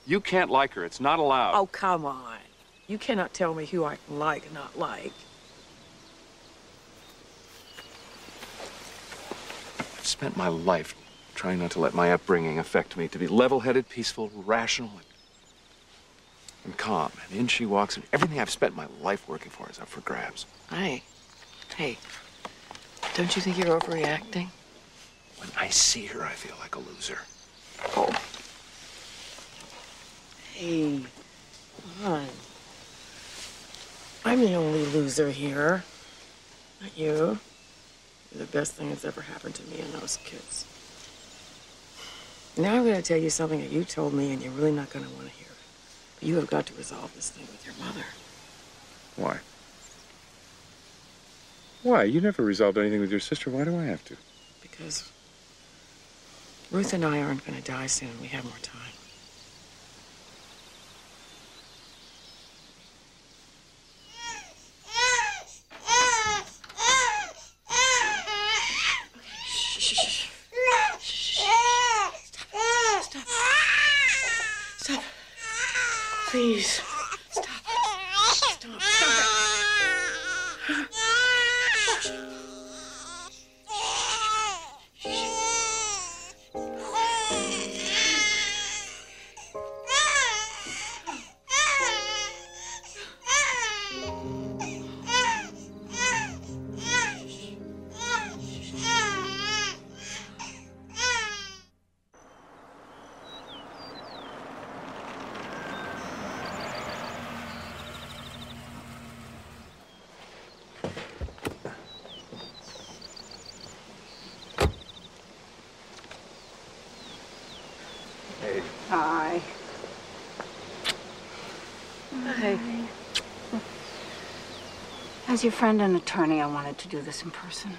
You can't like her. It's not allowed. Oh, come on. You cannot tell me who I can like and not like. I've spent my life trying not to let my upbringing affect me, to be level-headed, peaceful, rational, and calm. And in she walks, and everything I've spent my life working for is up for grabs. Hey, don't you think you're overreacting? When I see her, I feel like a loser. Oh. Hey, come on. I'm the only loser here. Not you. You're the best thing that's ever happened to me and those kids. Now I'm going to tell you something that you told me and you're really not going to want to hear. But you have got to resolve this thing with your mother. Why? Why? You never resolved anything with your sister. Why do I have to? Because Ruth and I aren't going to die soon. We have more time. Please. Stop. Stop. Hi. Hey. As your friend and attorney, I wanted to do this in person.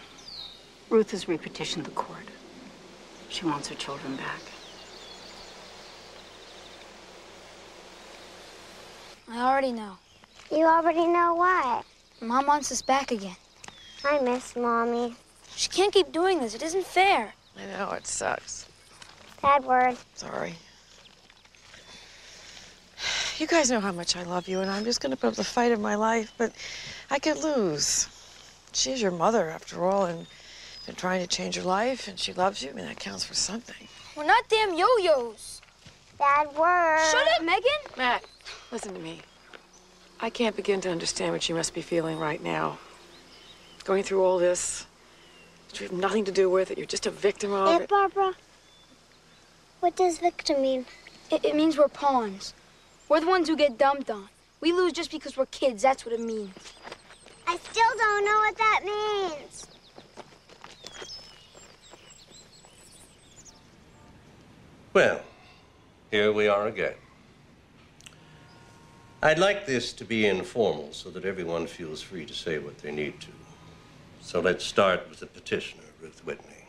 Ruth has repetitioned the court. She wants her children back. I already know. You already know what? Mom wants us back again. I miss Mommy. She can't keep doing this. It isn't fair. I know, it sucks. Bad word. Sorry. You guys know how much I love you, and I'm just going to put up the fight of my life, but I could lose. She's your mother, after all, and been trying to change your life, and she loves you. I mean, that counts for something. We're not damn yo-yos. Bad word. Shut up, Megan. Matt, listen to me. I can't begin to understand what you must be feeling right now. Going through all this, that you have nothing to do with it. You're just a victim of Aunt it. Barbara, what does victim mean? It means we're pawns. We're the ones who get dumped on. We lose just because we're kids. That's what it means. I still don't know what that means. Well, here we are again. I'd like this to be informal so that everyone feels free to say what they need to. So let's start with the petitioner, Ruth Whitney.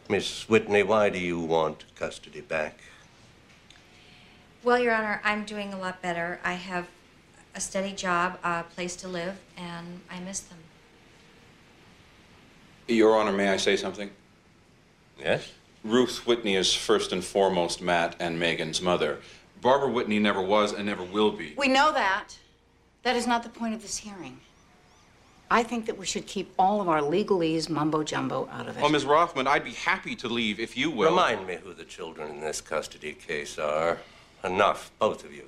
Miss Whitney, why do you want custody back? Well, Your Honor, I'm doing a lot better. I have a steady job, a place to live, and I miss them. Your Honor, may I say something? Yes? Ruth Whitney is first and foremost Matt and Megan's mother. Barbara Whitney never was and never will be. We know that. That is not the point of this hearing. I think that we should keep all of our legalese mumbo-jumbo out of it. Well, Ms. Rothman, I'd be happy to leave if you will. Remind me who the children in this custody case are. Enough, both of you.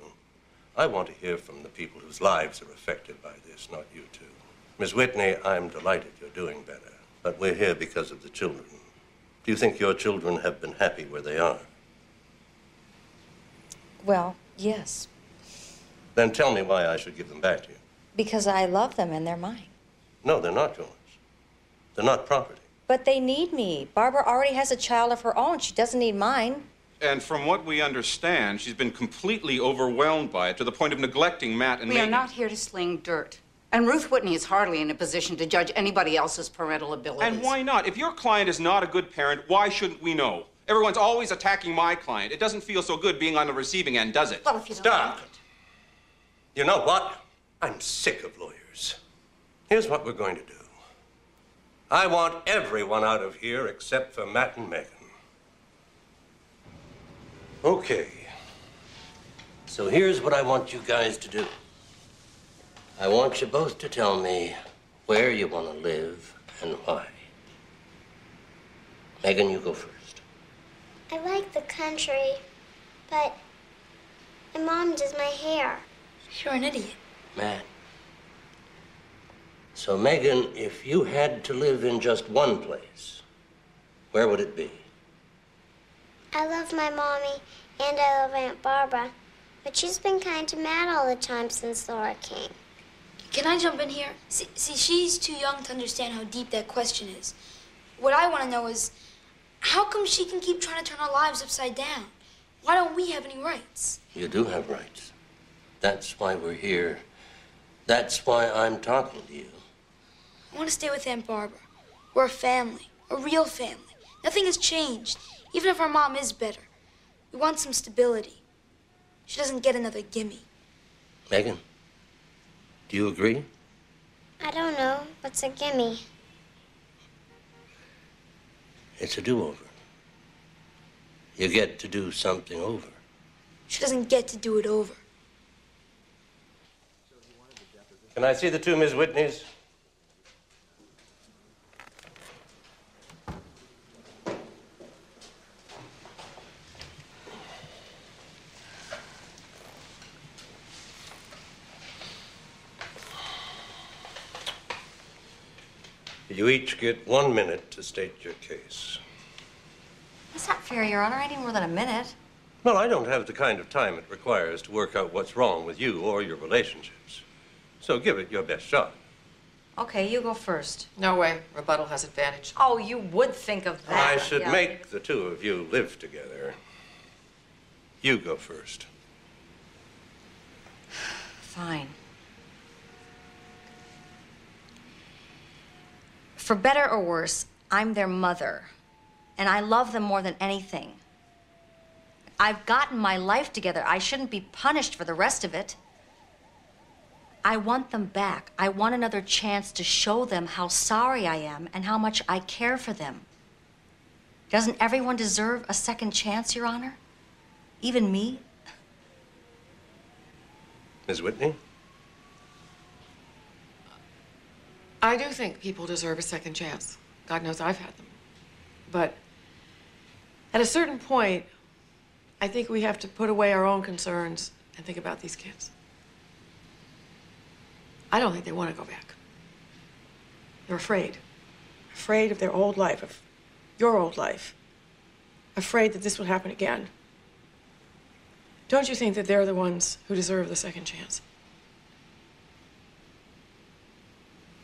I want to hear from the people whose lives are affected by this, not you two. Ms. Whitney, I'm delighted you're doing better, but we're here because of the children. Do you think your children have been happy where they are? Well, yes. Then tell me why I should give them back to you. Because I love them and they're mine. No, they're not yours. They're not property. But they need me. Barbara already has a child of her own. She doesn't need mine. And from what we understand, she's been completely overwhelmed by it to the point of neglecting Matt and We Megan. are not here to sling dirt. And Ruth Whitney is hardly in a position to judge anybody else's parental abilities. And why not? If your client is not a good parent, why shouldn't we know? Everyone's always attacking my client. It doesn't feel so good being on the receiving end, does it? Well, if you don't Stop. like it. You know what? I'm sick of lawyers. Here's what we're going to do. I want everyone out of here except for Matt and Megan. Okay. So here's what I want you guys to do. I want you both to tell me where you want to live and why. Megan, you go first. I like the country, but my mom does my hair. You're an idiot. Matt. So, Megan, if you had to live in just one place, where would it be? I love my mommy and I love Aunt Barbara, but she's been kind of mad all the time since Laura came. Can I jump in here? See, she's too young to understand how deep that question is. What I want to know is, how come she can keep trying to turn our lives upside down? Why don't we have any rights? You do have rights. That's why we're here. That's why I'm talking to you. I want to stay with Aunt Barbara. We're a family, a real family. Nothing has changed, even if our mom is better. We want some stability. She doesn't get another gimme. Megan, do you agree? I don't know. What's a gimme? It's a do-over. You get to do something over. She doesn't get to do it over. Can I see the two Miss Whitneys? You each get 1 minute to state your case. That's not fair, Your Honor. I need more than a minute. Well, I don't have the kind of time it requires to work out what's wrong with you or your relationships. So give it your best shot. Okay, you go first. No way. Rebuttal has advantage. Oh, you would think of that. I should make the two of you live together. You go first. Fine. For better or worse, I'm their mother, and I love them more than anything. I've gotten my life together. I shouldn't be punished for the rest of it. I want them back. I want another chance to show them how sorry I am and how much I care for them. Doesn't everyone deserve a second chance, Your Honor? Even me? Ms. Whitney? I do think people deserve a second chance. God knows I've had them. But at a certain point, I think we have to put away our own concerns and think about these kids. I don't think they want to go back. They're afraid. Afraid of their old life, of your old life. Afraid that this would happen again. Don't you think that they're the ones who deserve the second chance?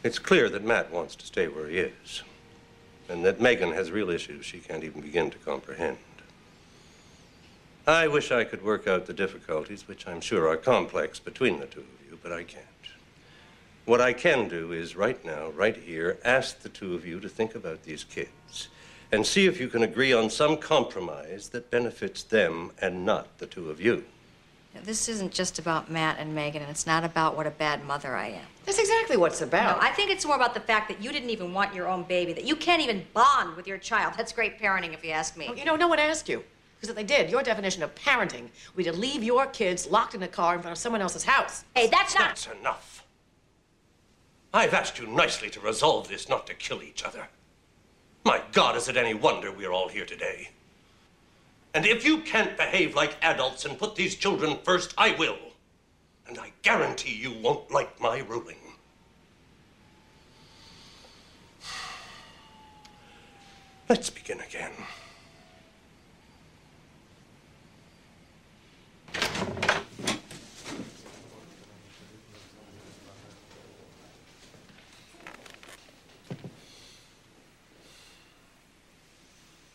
It's clear that Matt wants to stay where he is, and that Megan has real issues she can't even begin to comprehend. I wish I could work out the difficulties, which I'm sure are complex, between the two of you, but I can't. What I can do is, right now, right here, ask the two of you to think about these kids and see if you can agree on some compromise that benefits them and not the two of you. This isn't just about Matt and Megan, and it's not about what a bad mother I am. That's exactly what it's about. No, I think it's more about the fact that you didn't even want your own baby, that you can't even bond with your child. That's great parenting, if you ask me. Well, you know, no one asked you. Because if they did, your definition of parenting would be to leave your kids locked in a car in front of someone else's house. Hey, that's not... That's enough. I've asked you nicely to resolve this, not to kill each other. My God, is it any wonder we're all here today? And if you can't behave like adults and put these children first, I will. And I guarantee you won't like my ruling. Let's begin again.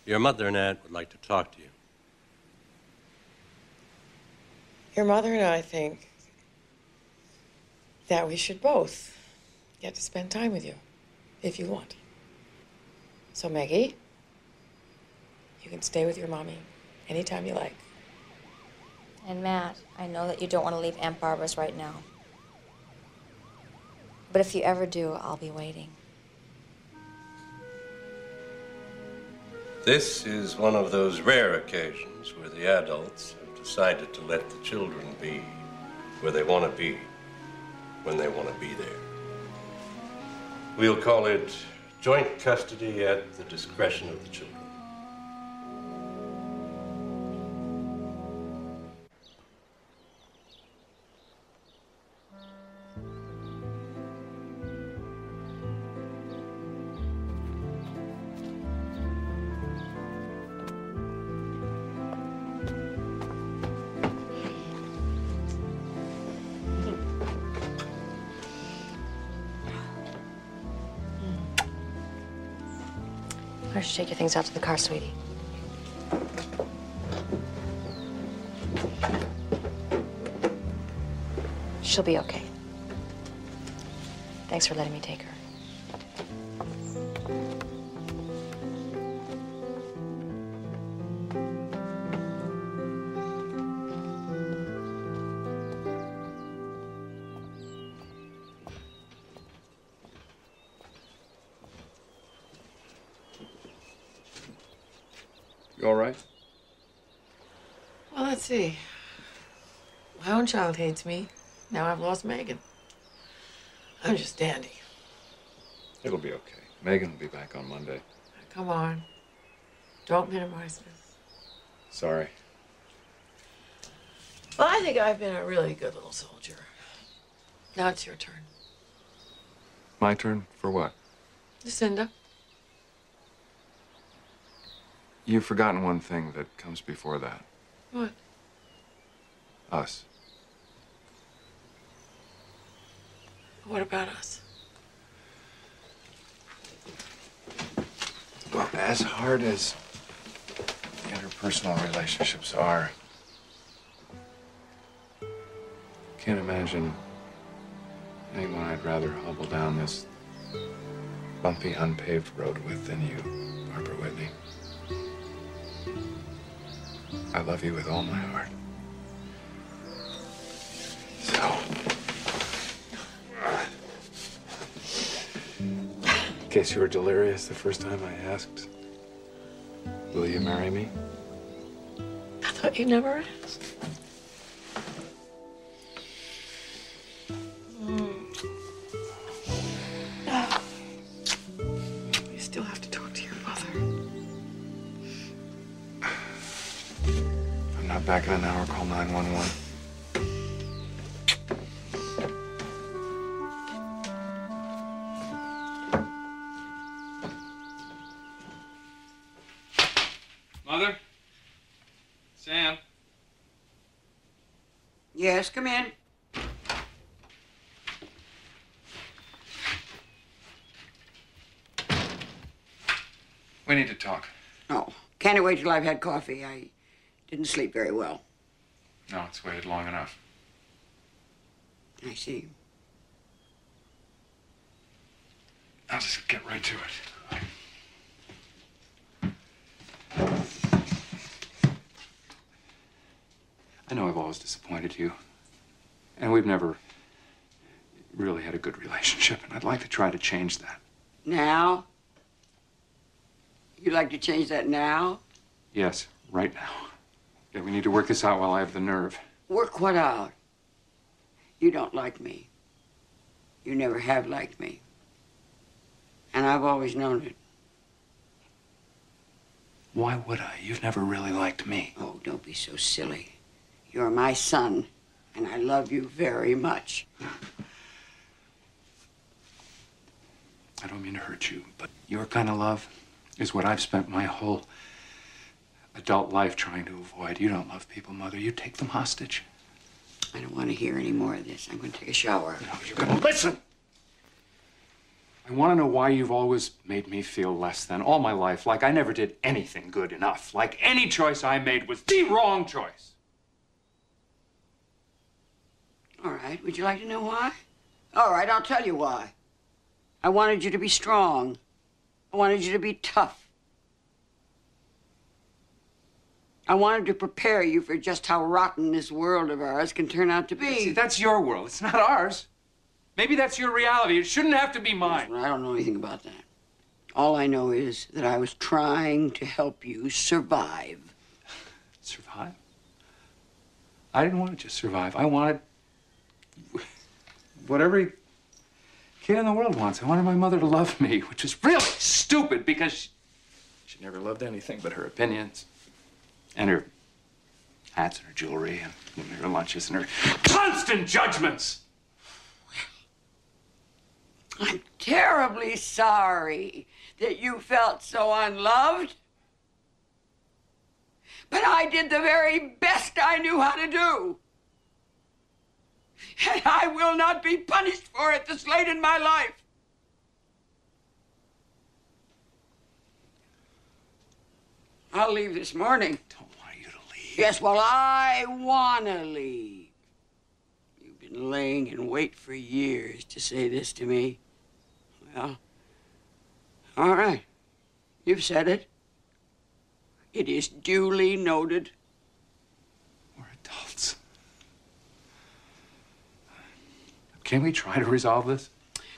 Your mother, Nat, would like to talk to you. Your mother and I think that we should both get to spend time with you, if you want. So, Maggie, you can stay with your mommy anytime you like. And Matt, I know that you don't want to leave Aunt Barbara's right now. But if you ever do, I'll be waiting. This is one of those rare occasions where the adults have decided to let the children be where they want to be, when they want to be there. We'll call it joint custody at the discretion of the children. don't you take your things out to the car, sweetie? She'll be okay. Thanks for letting me take her. You all right? Well, let's see. My own child hates me. Now I've lost Megan. I'm just dandy. It'll be okay. Megan will be back on Monday. Come on. Don't minimize this. Sorry. Well, I think I've been a really good little soldier. Now it's your turn. My turn for what? Lucinda. You've forgotten one thing that comes before that. What? Us. What about us? Well, as hard as the interpersonal relationships are, can't imagine anyone I'd rather hobble down this bumpy, unpaved road with than you, Barbara Whitney. I love you with all my heart. So, in case you were delirious the first time I asked, will you marry me? I thought you never asked. You still have to talk to your mother. If I'm not back in an hour, call 911. Mother? Sam? Yes, come in. We need to talk. Oh, can't wait till I've had coffee. I didn't sleep very well. No, it's waited long enough. I see. I'll just get right to it. I know I've always disappointed you. And we've never really had a good relationship, and I'd like to try to change that. Now? You'd like to change that now? Yes, right now. Yeah, we need to work this out while I have the nerve. Work what out? You don't like me. You never have liked me. And I've always known it. Why would I? You've never really liked me. Oh, don't be so silly. You're my son, and I love you very much. I don't mean to hurt you, but your kind of love is what I've spent my whole adult life trying to avoid. You don't love people, Mother. You take them hostage. I don't want to hear any more of this. I'm going to take a shower. No, you're going to listen. I want to know why you've always made me feel less than all my life, like I never did anything good enough, like any choice I made was the wrong choice. All right. Would you like to know why? All right, I'll tell you why. I wanted you to be strong. I wanted you to be tough. I wanted to prepare you for just how rotten this world of ours can turn out to be. See, that's your world. It's not ours. Maybe that's your reality. It shouldn't have to be mine. Listen, I don't know anything about that. All I know is that I was trying to help you survive. Survive? I didn't want to just survive. I wanted what every kid in the world wants. I wanted my mother to love me, which is really stupid because she never loved anything but her opinions and her hats and her jewelry and her lunches and her constant judgments. I'm terribly sorry that you felt so unloved. But I did the very best I knew how to do. And I will not be punished for it this late in my life. I'll leave this morning. Don't want you to leave. Yes, well, I want to leave. You've been laying in wait for years to say this to me. Well, all right. You've said it. It is duly noted. We're adults. Can we try to resolve this?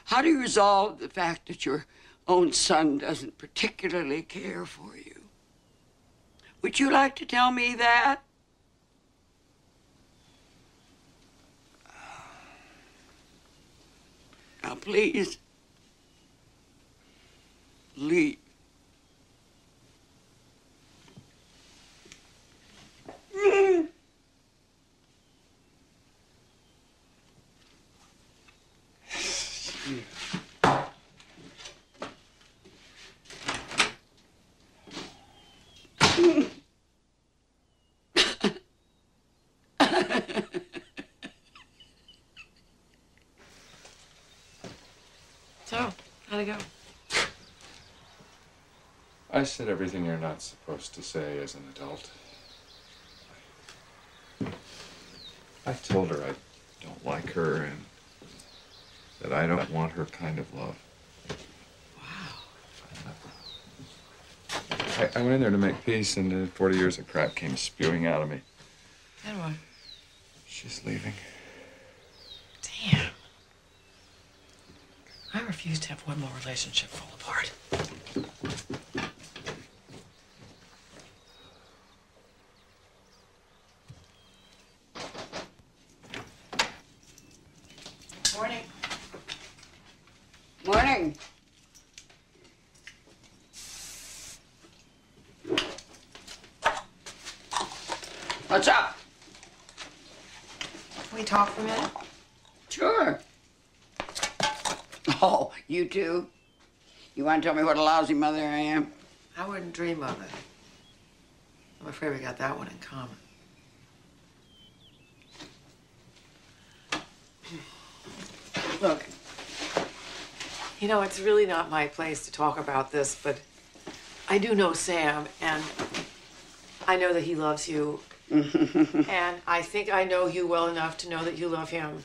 How do you resolve the fact that your own son doesn't particularly care for you? Would you like to tell me that? Now, please, leave. So, how'd it go? I said everything you're not supposed to say as an adult. I told her I don't like her and that I don't want her kind of love. Wow. I went in there to make peace, and 40 years of crap came spewing out of me. And what? She's leaving. Damn. I refuse to have one more relationship fall apart. Morning. Morning. What's up? Can we talk for a minute? Sure. Oh, you too? You want to tell me what a lousy mother I am? I wouldn't dream of it. I'm afraid we got that one in common. Look, you know, it's really not my place to talk about this, but I do know Sam, and I know that he loves you. And I think I know you well enough to know that you love him.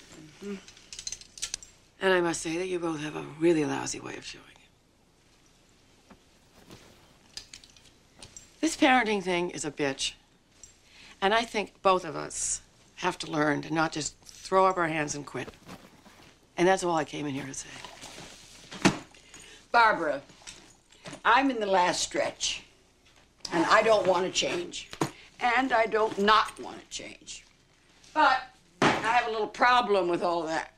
And I must say that you both have a really lousy way of showing it. This parenting thing is a bitch. And I think both of us have to learn to not just throw up our hands and quit. And that's all I came in here to say. Barbara, I'm in the last stretch. And I don't want to change. And I don't not want to change. But I have a little problem with all that.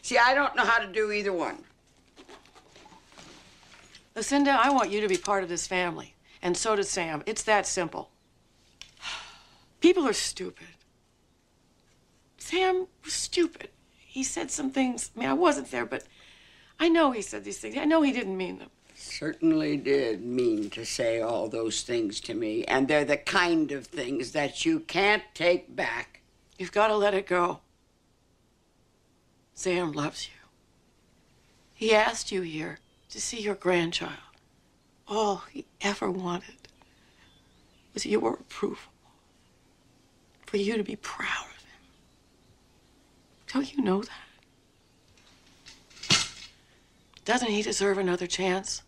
See, I don't know how to do either one. Lucinda, I want you to be part of this family. And so does Sam. It's that simple. People are stupid. Sam was stupid. He said some things. I mean, I wasn't there, but I know he said these things. I know he didn't mean them. Certainly did mean to say all those things to me. And they're the kind of things that you can't take back. You've got to let it go. Sam loves you. He asked you here to see your grandchild. All he ever wanted was your approval. For you to be proud of him. Don't you know that? Doesn't he deserve another chance?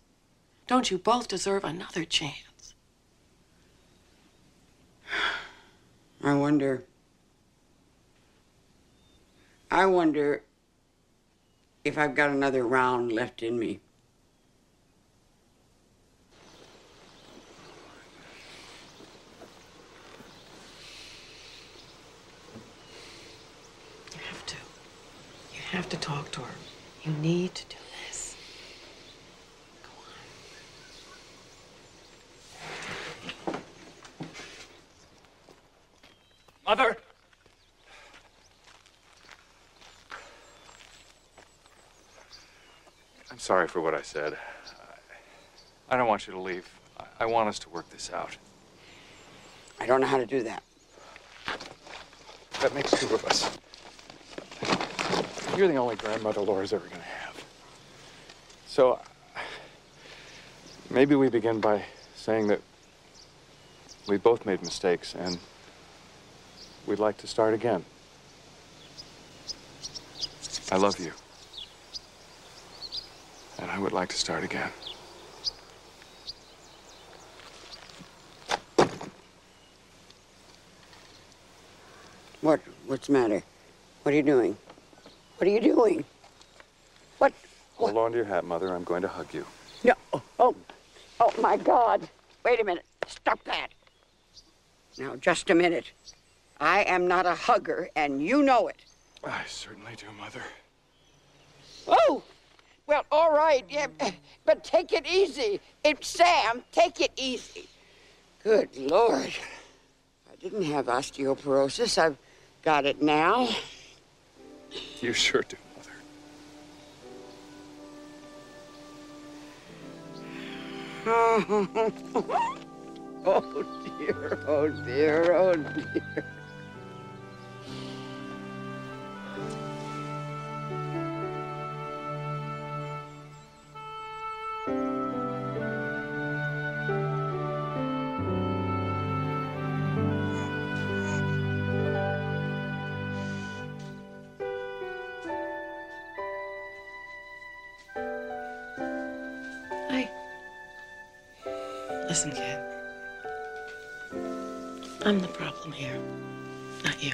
Don't you both deserve another chance? I wonder if I've got another round left in me. You have to. You have to talk to her. You need to do this. Go on. Mother! I'm sorry for what I said. I don't want you to leave. I want us to work this out. I don't know how to do that. That makes two of us. You're the only grandmother Laura's ever going to have. So, maybe we begin by saying that we both made mistakes and we'd like to start again. I love you. And I would like to start again. What's the matter? What are you doing? What are you doing? What? Hold on to your hat, Mother. I'm going to hug you. No. Oh, my God. Wait a minute. Stop that. Now, just a minute. I am not a hugger, and you know it. I certainly do, Mother. Oh! Well, all right, yeah, but take it easy. Sam, take it easy. Good Lord. I didn't have osteoporosis. I've got it now. You sure do, Mother. Oh, dear, oh, dear, oh, dear. Listen, kid. I'm the problem here, not you.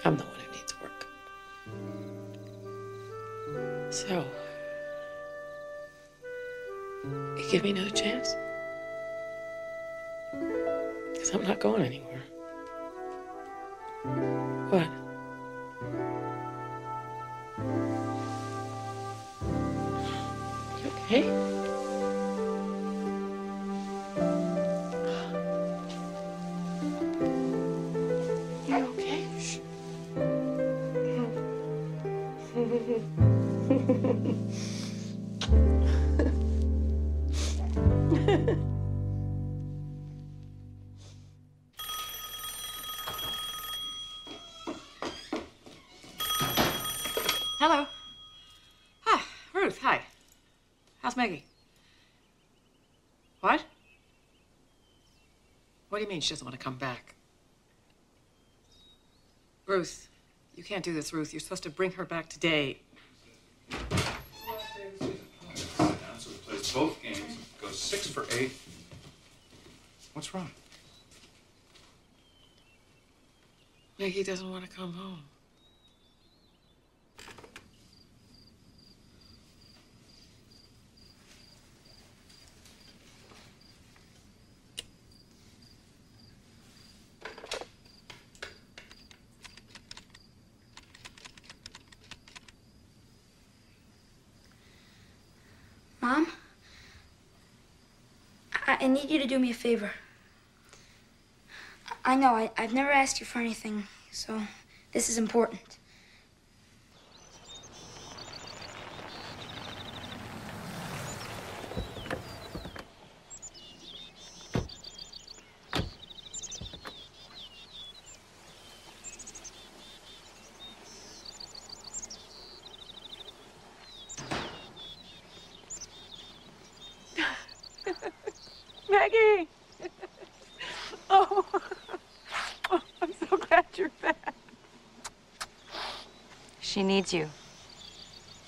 I'm the one who needs work. So, you give me another chance? Because I'm not going anywhere. What? You okay? Hello. Hi, Ruth, hi. How's Maggie? What? What do you mean she doesn't want to come back? Ruth, you can't do this, Ruth. You're supposed to bring her back today. So he plays both games, goes 6 for 8. What's wrong? Maggie doesn't want to come home. Mom? I need you to do me a favor. I know I've never asked you for anything, so this is important. Maggie! Oh, I'm so glad you're back. She needs you.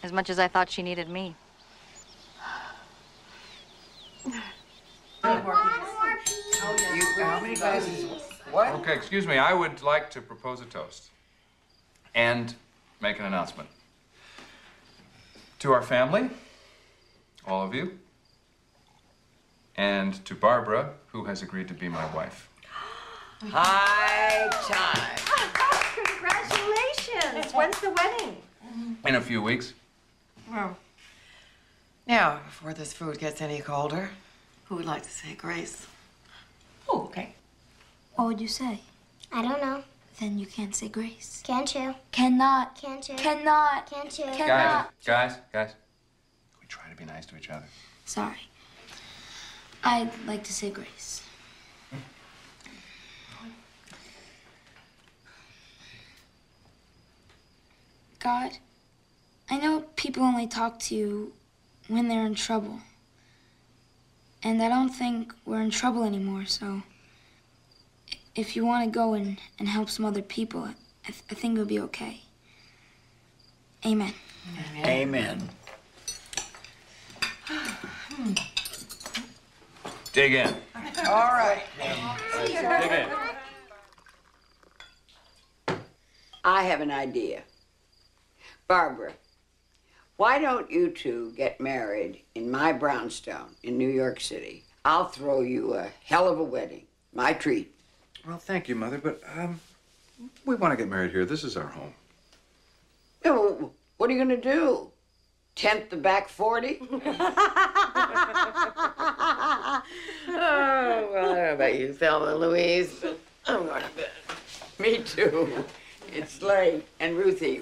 As much as I thought she needed me. How many glasses? What? Okay, excuse me. I would like to propose a toast and make an announcement. To our family, all of you, and to Barbara, who has agreed to be my wife. High time. Congratulations! When's the wedding? In a few weeks. Well, now, before this food gets any colder, who would like to say grace? Oh, okay. What would you say? I don't know. Then you can't say grace. Can't you? Cannot. Can't you? Cannot. Can't you? Cannot. Guys, we try to be nice to each other. Sorry. I'd like to say grace. God, I know people only talk to you when they're in trouble. And I don't think we're in trouble anymore, so if you want to go and help some other people, I think it'll be okay. Amen. Amen. Dig in. All right. Dig in. I have an idea. Barbara, why don't you two get married in my brownstone in New York City? I'll throw you a hell of a wedding. My treat. Well, thank you, Mother, but we want to get married here. This is our home. Oh, what are you going to do? Tent the back 40? Oh, well, I don't know about you, Thelma and Louise, but I'm going to bed. Me too. It's late. And Ruthie,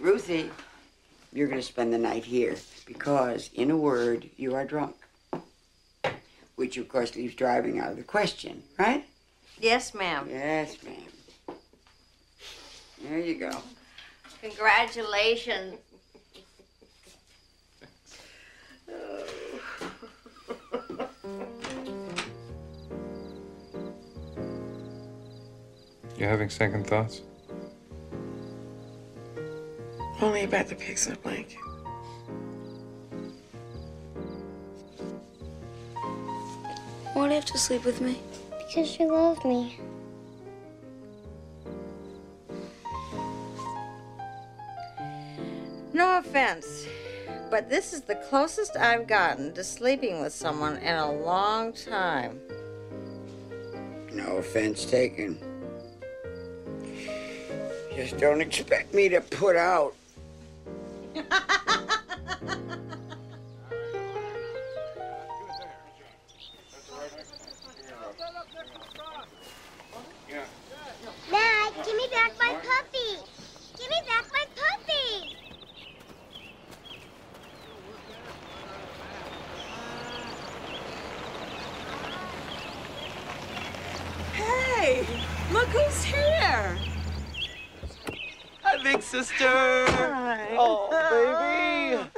you're going to spend the night here because, in a word, you are drunk. Which, of course, leaves driving out of the question, right? Yes, ma'am. Yes, ma'am. There you go. Congratulations. You having second thoughts? Only about the pigs in a blanket. Why do you have to sleep with me? Because you love me. No offense, but this is the closest I've gotten to sleeping with someone in a long time. No offense taken. Just don't expect me to put out. Dad, give me back my puppy. Give me back my puppy. Hey, look who's here. Hi, big sister. Hi. Oh, baby.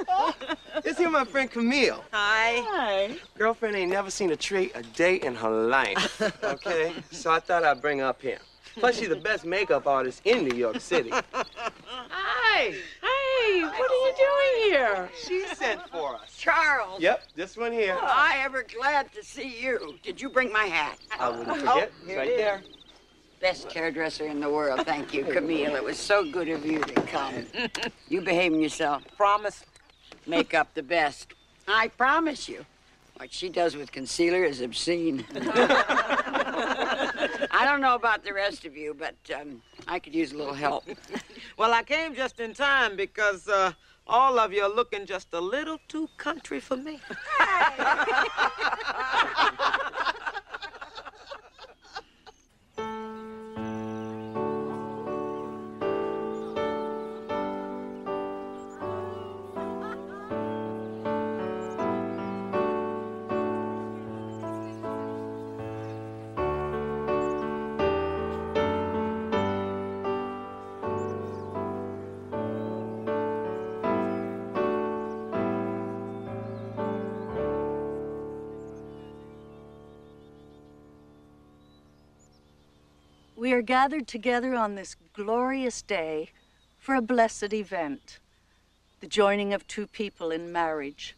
This here my friend Camille. Hi. Girlfriend ain't never seen a tree a day in her life, okay? So I thought I'd bring her up here. Plus, she's the best makeup artist in New York City. Hi. Hey, what are you doing here? She sent for us. Charles. Yep, this one here. I ever glad to see you. Did you bring my hat? I wouldn't forget. It's here right it is. there. Best hairdresser in the world. Thank you, Camille. It was so good of you to come. You behaving yourself. Promise. Makeup the best. I promise you. What she does with concealer is obscene. I don't know about the rest of you, but I could use a little help. Well, I came just in time because all of you are looking just a little too country for me. We are gathered together on this glorious day for a blessed event, the joining of two people in marriage.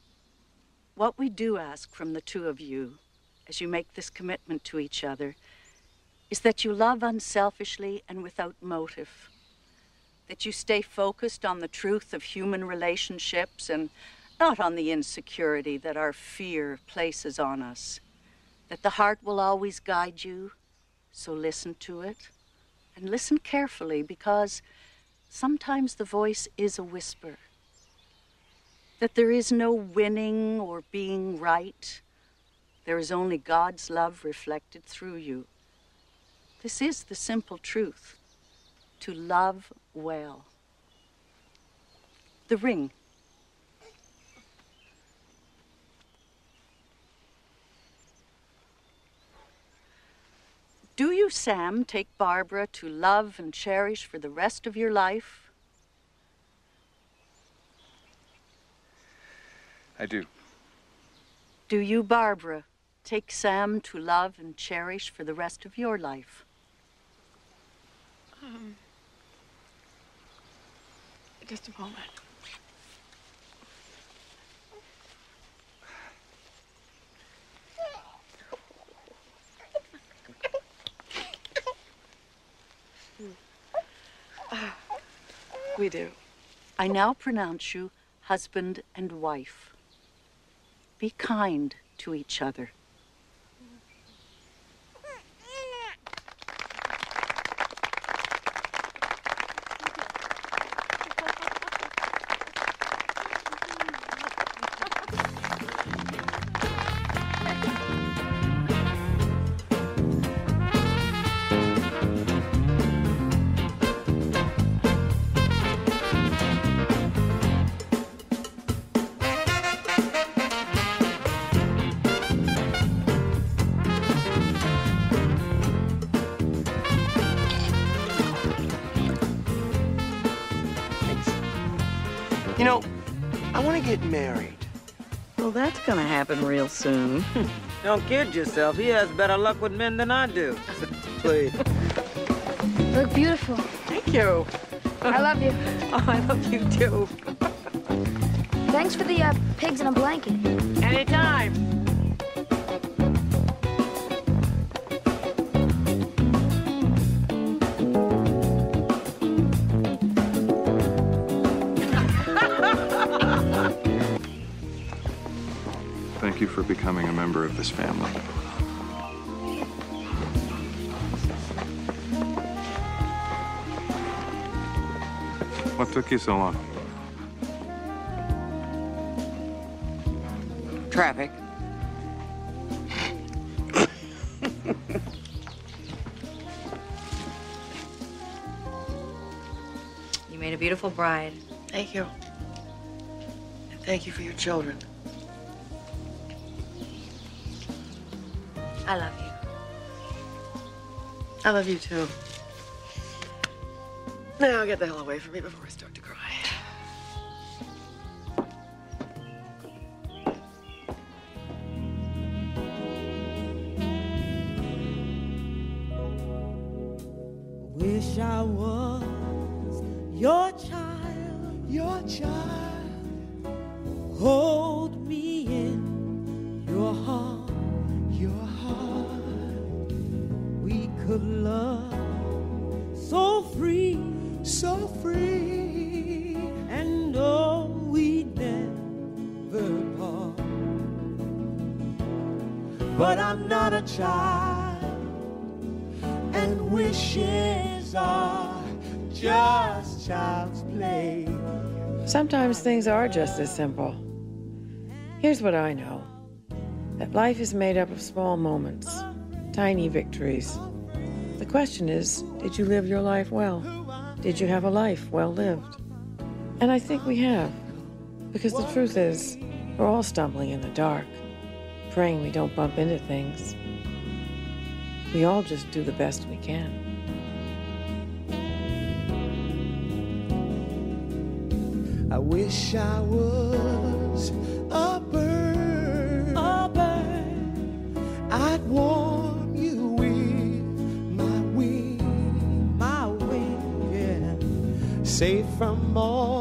What we do ask from the two of you as you make this commitment to each other is that you love unselfishly and without motive, that you stay focused on the truth of human relationships and not on the insecurity that our fear places on us, that the heart will always guide you. So listen to it, and listen carefully, because sometimes the voice is a whisper. That there is no winning or being right. There is only God's love reflected through you. This is the simple truth, to love well. The ring. Do you, Sam, take Barbara to love and cherish for the rest of your life? I do. Do you, Barbara, take Sam to love and cherish for the rest of your life? Just a moment. We do. I now pronounce you husband and wife. Be kind to each other. You know, I want to get married. Well, that's gonna happen real soon. Don't kid yourself. He has better luck with men than I do. Please. You look beautiful. Thank you. I love you. Oh, I love you too. Thanks for the pigs in a blanket. Anytime. Thank you for becoming a member of this family. What took you so long? Traffic. You made a beautiful bride. Thank you. And thank you for your children. I love you. I love you too. Now get the hell away from me before I start to cry. Wish I was your child, your child. Hold me in your heart, your heart. We could love so free, so free, and oh, we'd never part. But I'm not a child, and wishes are just child's play. Sometimes things are just as simple. Here's what I know. That life is made up of small moments, tiny victories. The question is, did you live your life well? Did you have a life well lived? And I think we have. Because the truth is, we're all stumbling in the dark, praying we don't bump into things. We all just do the best we can. I wish I was a bird, I'd warm you with my wing, yeah, safe from all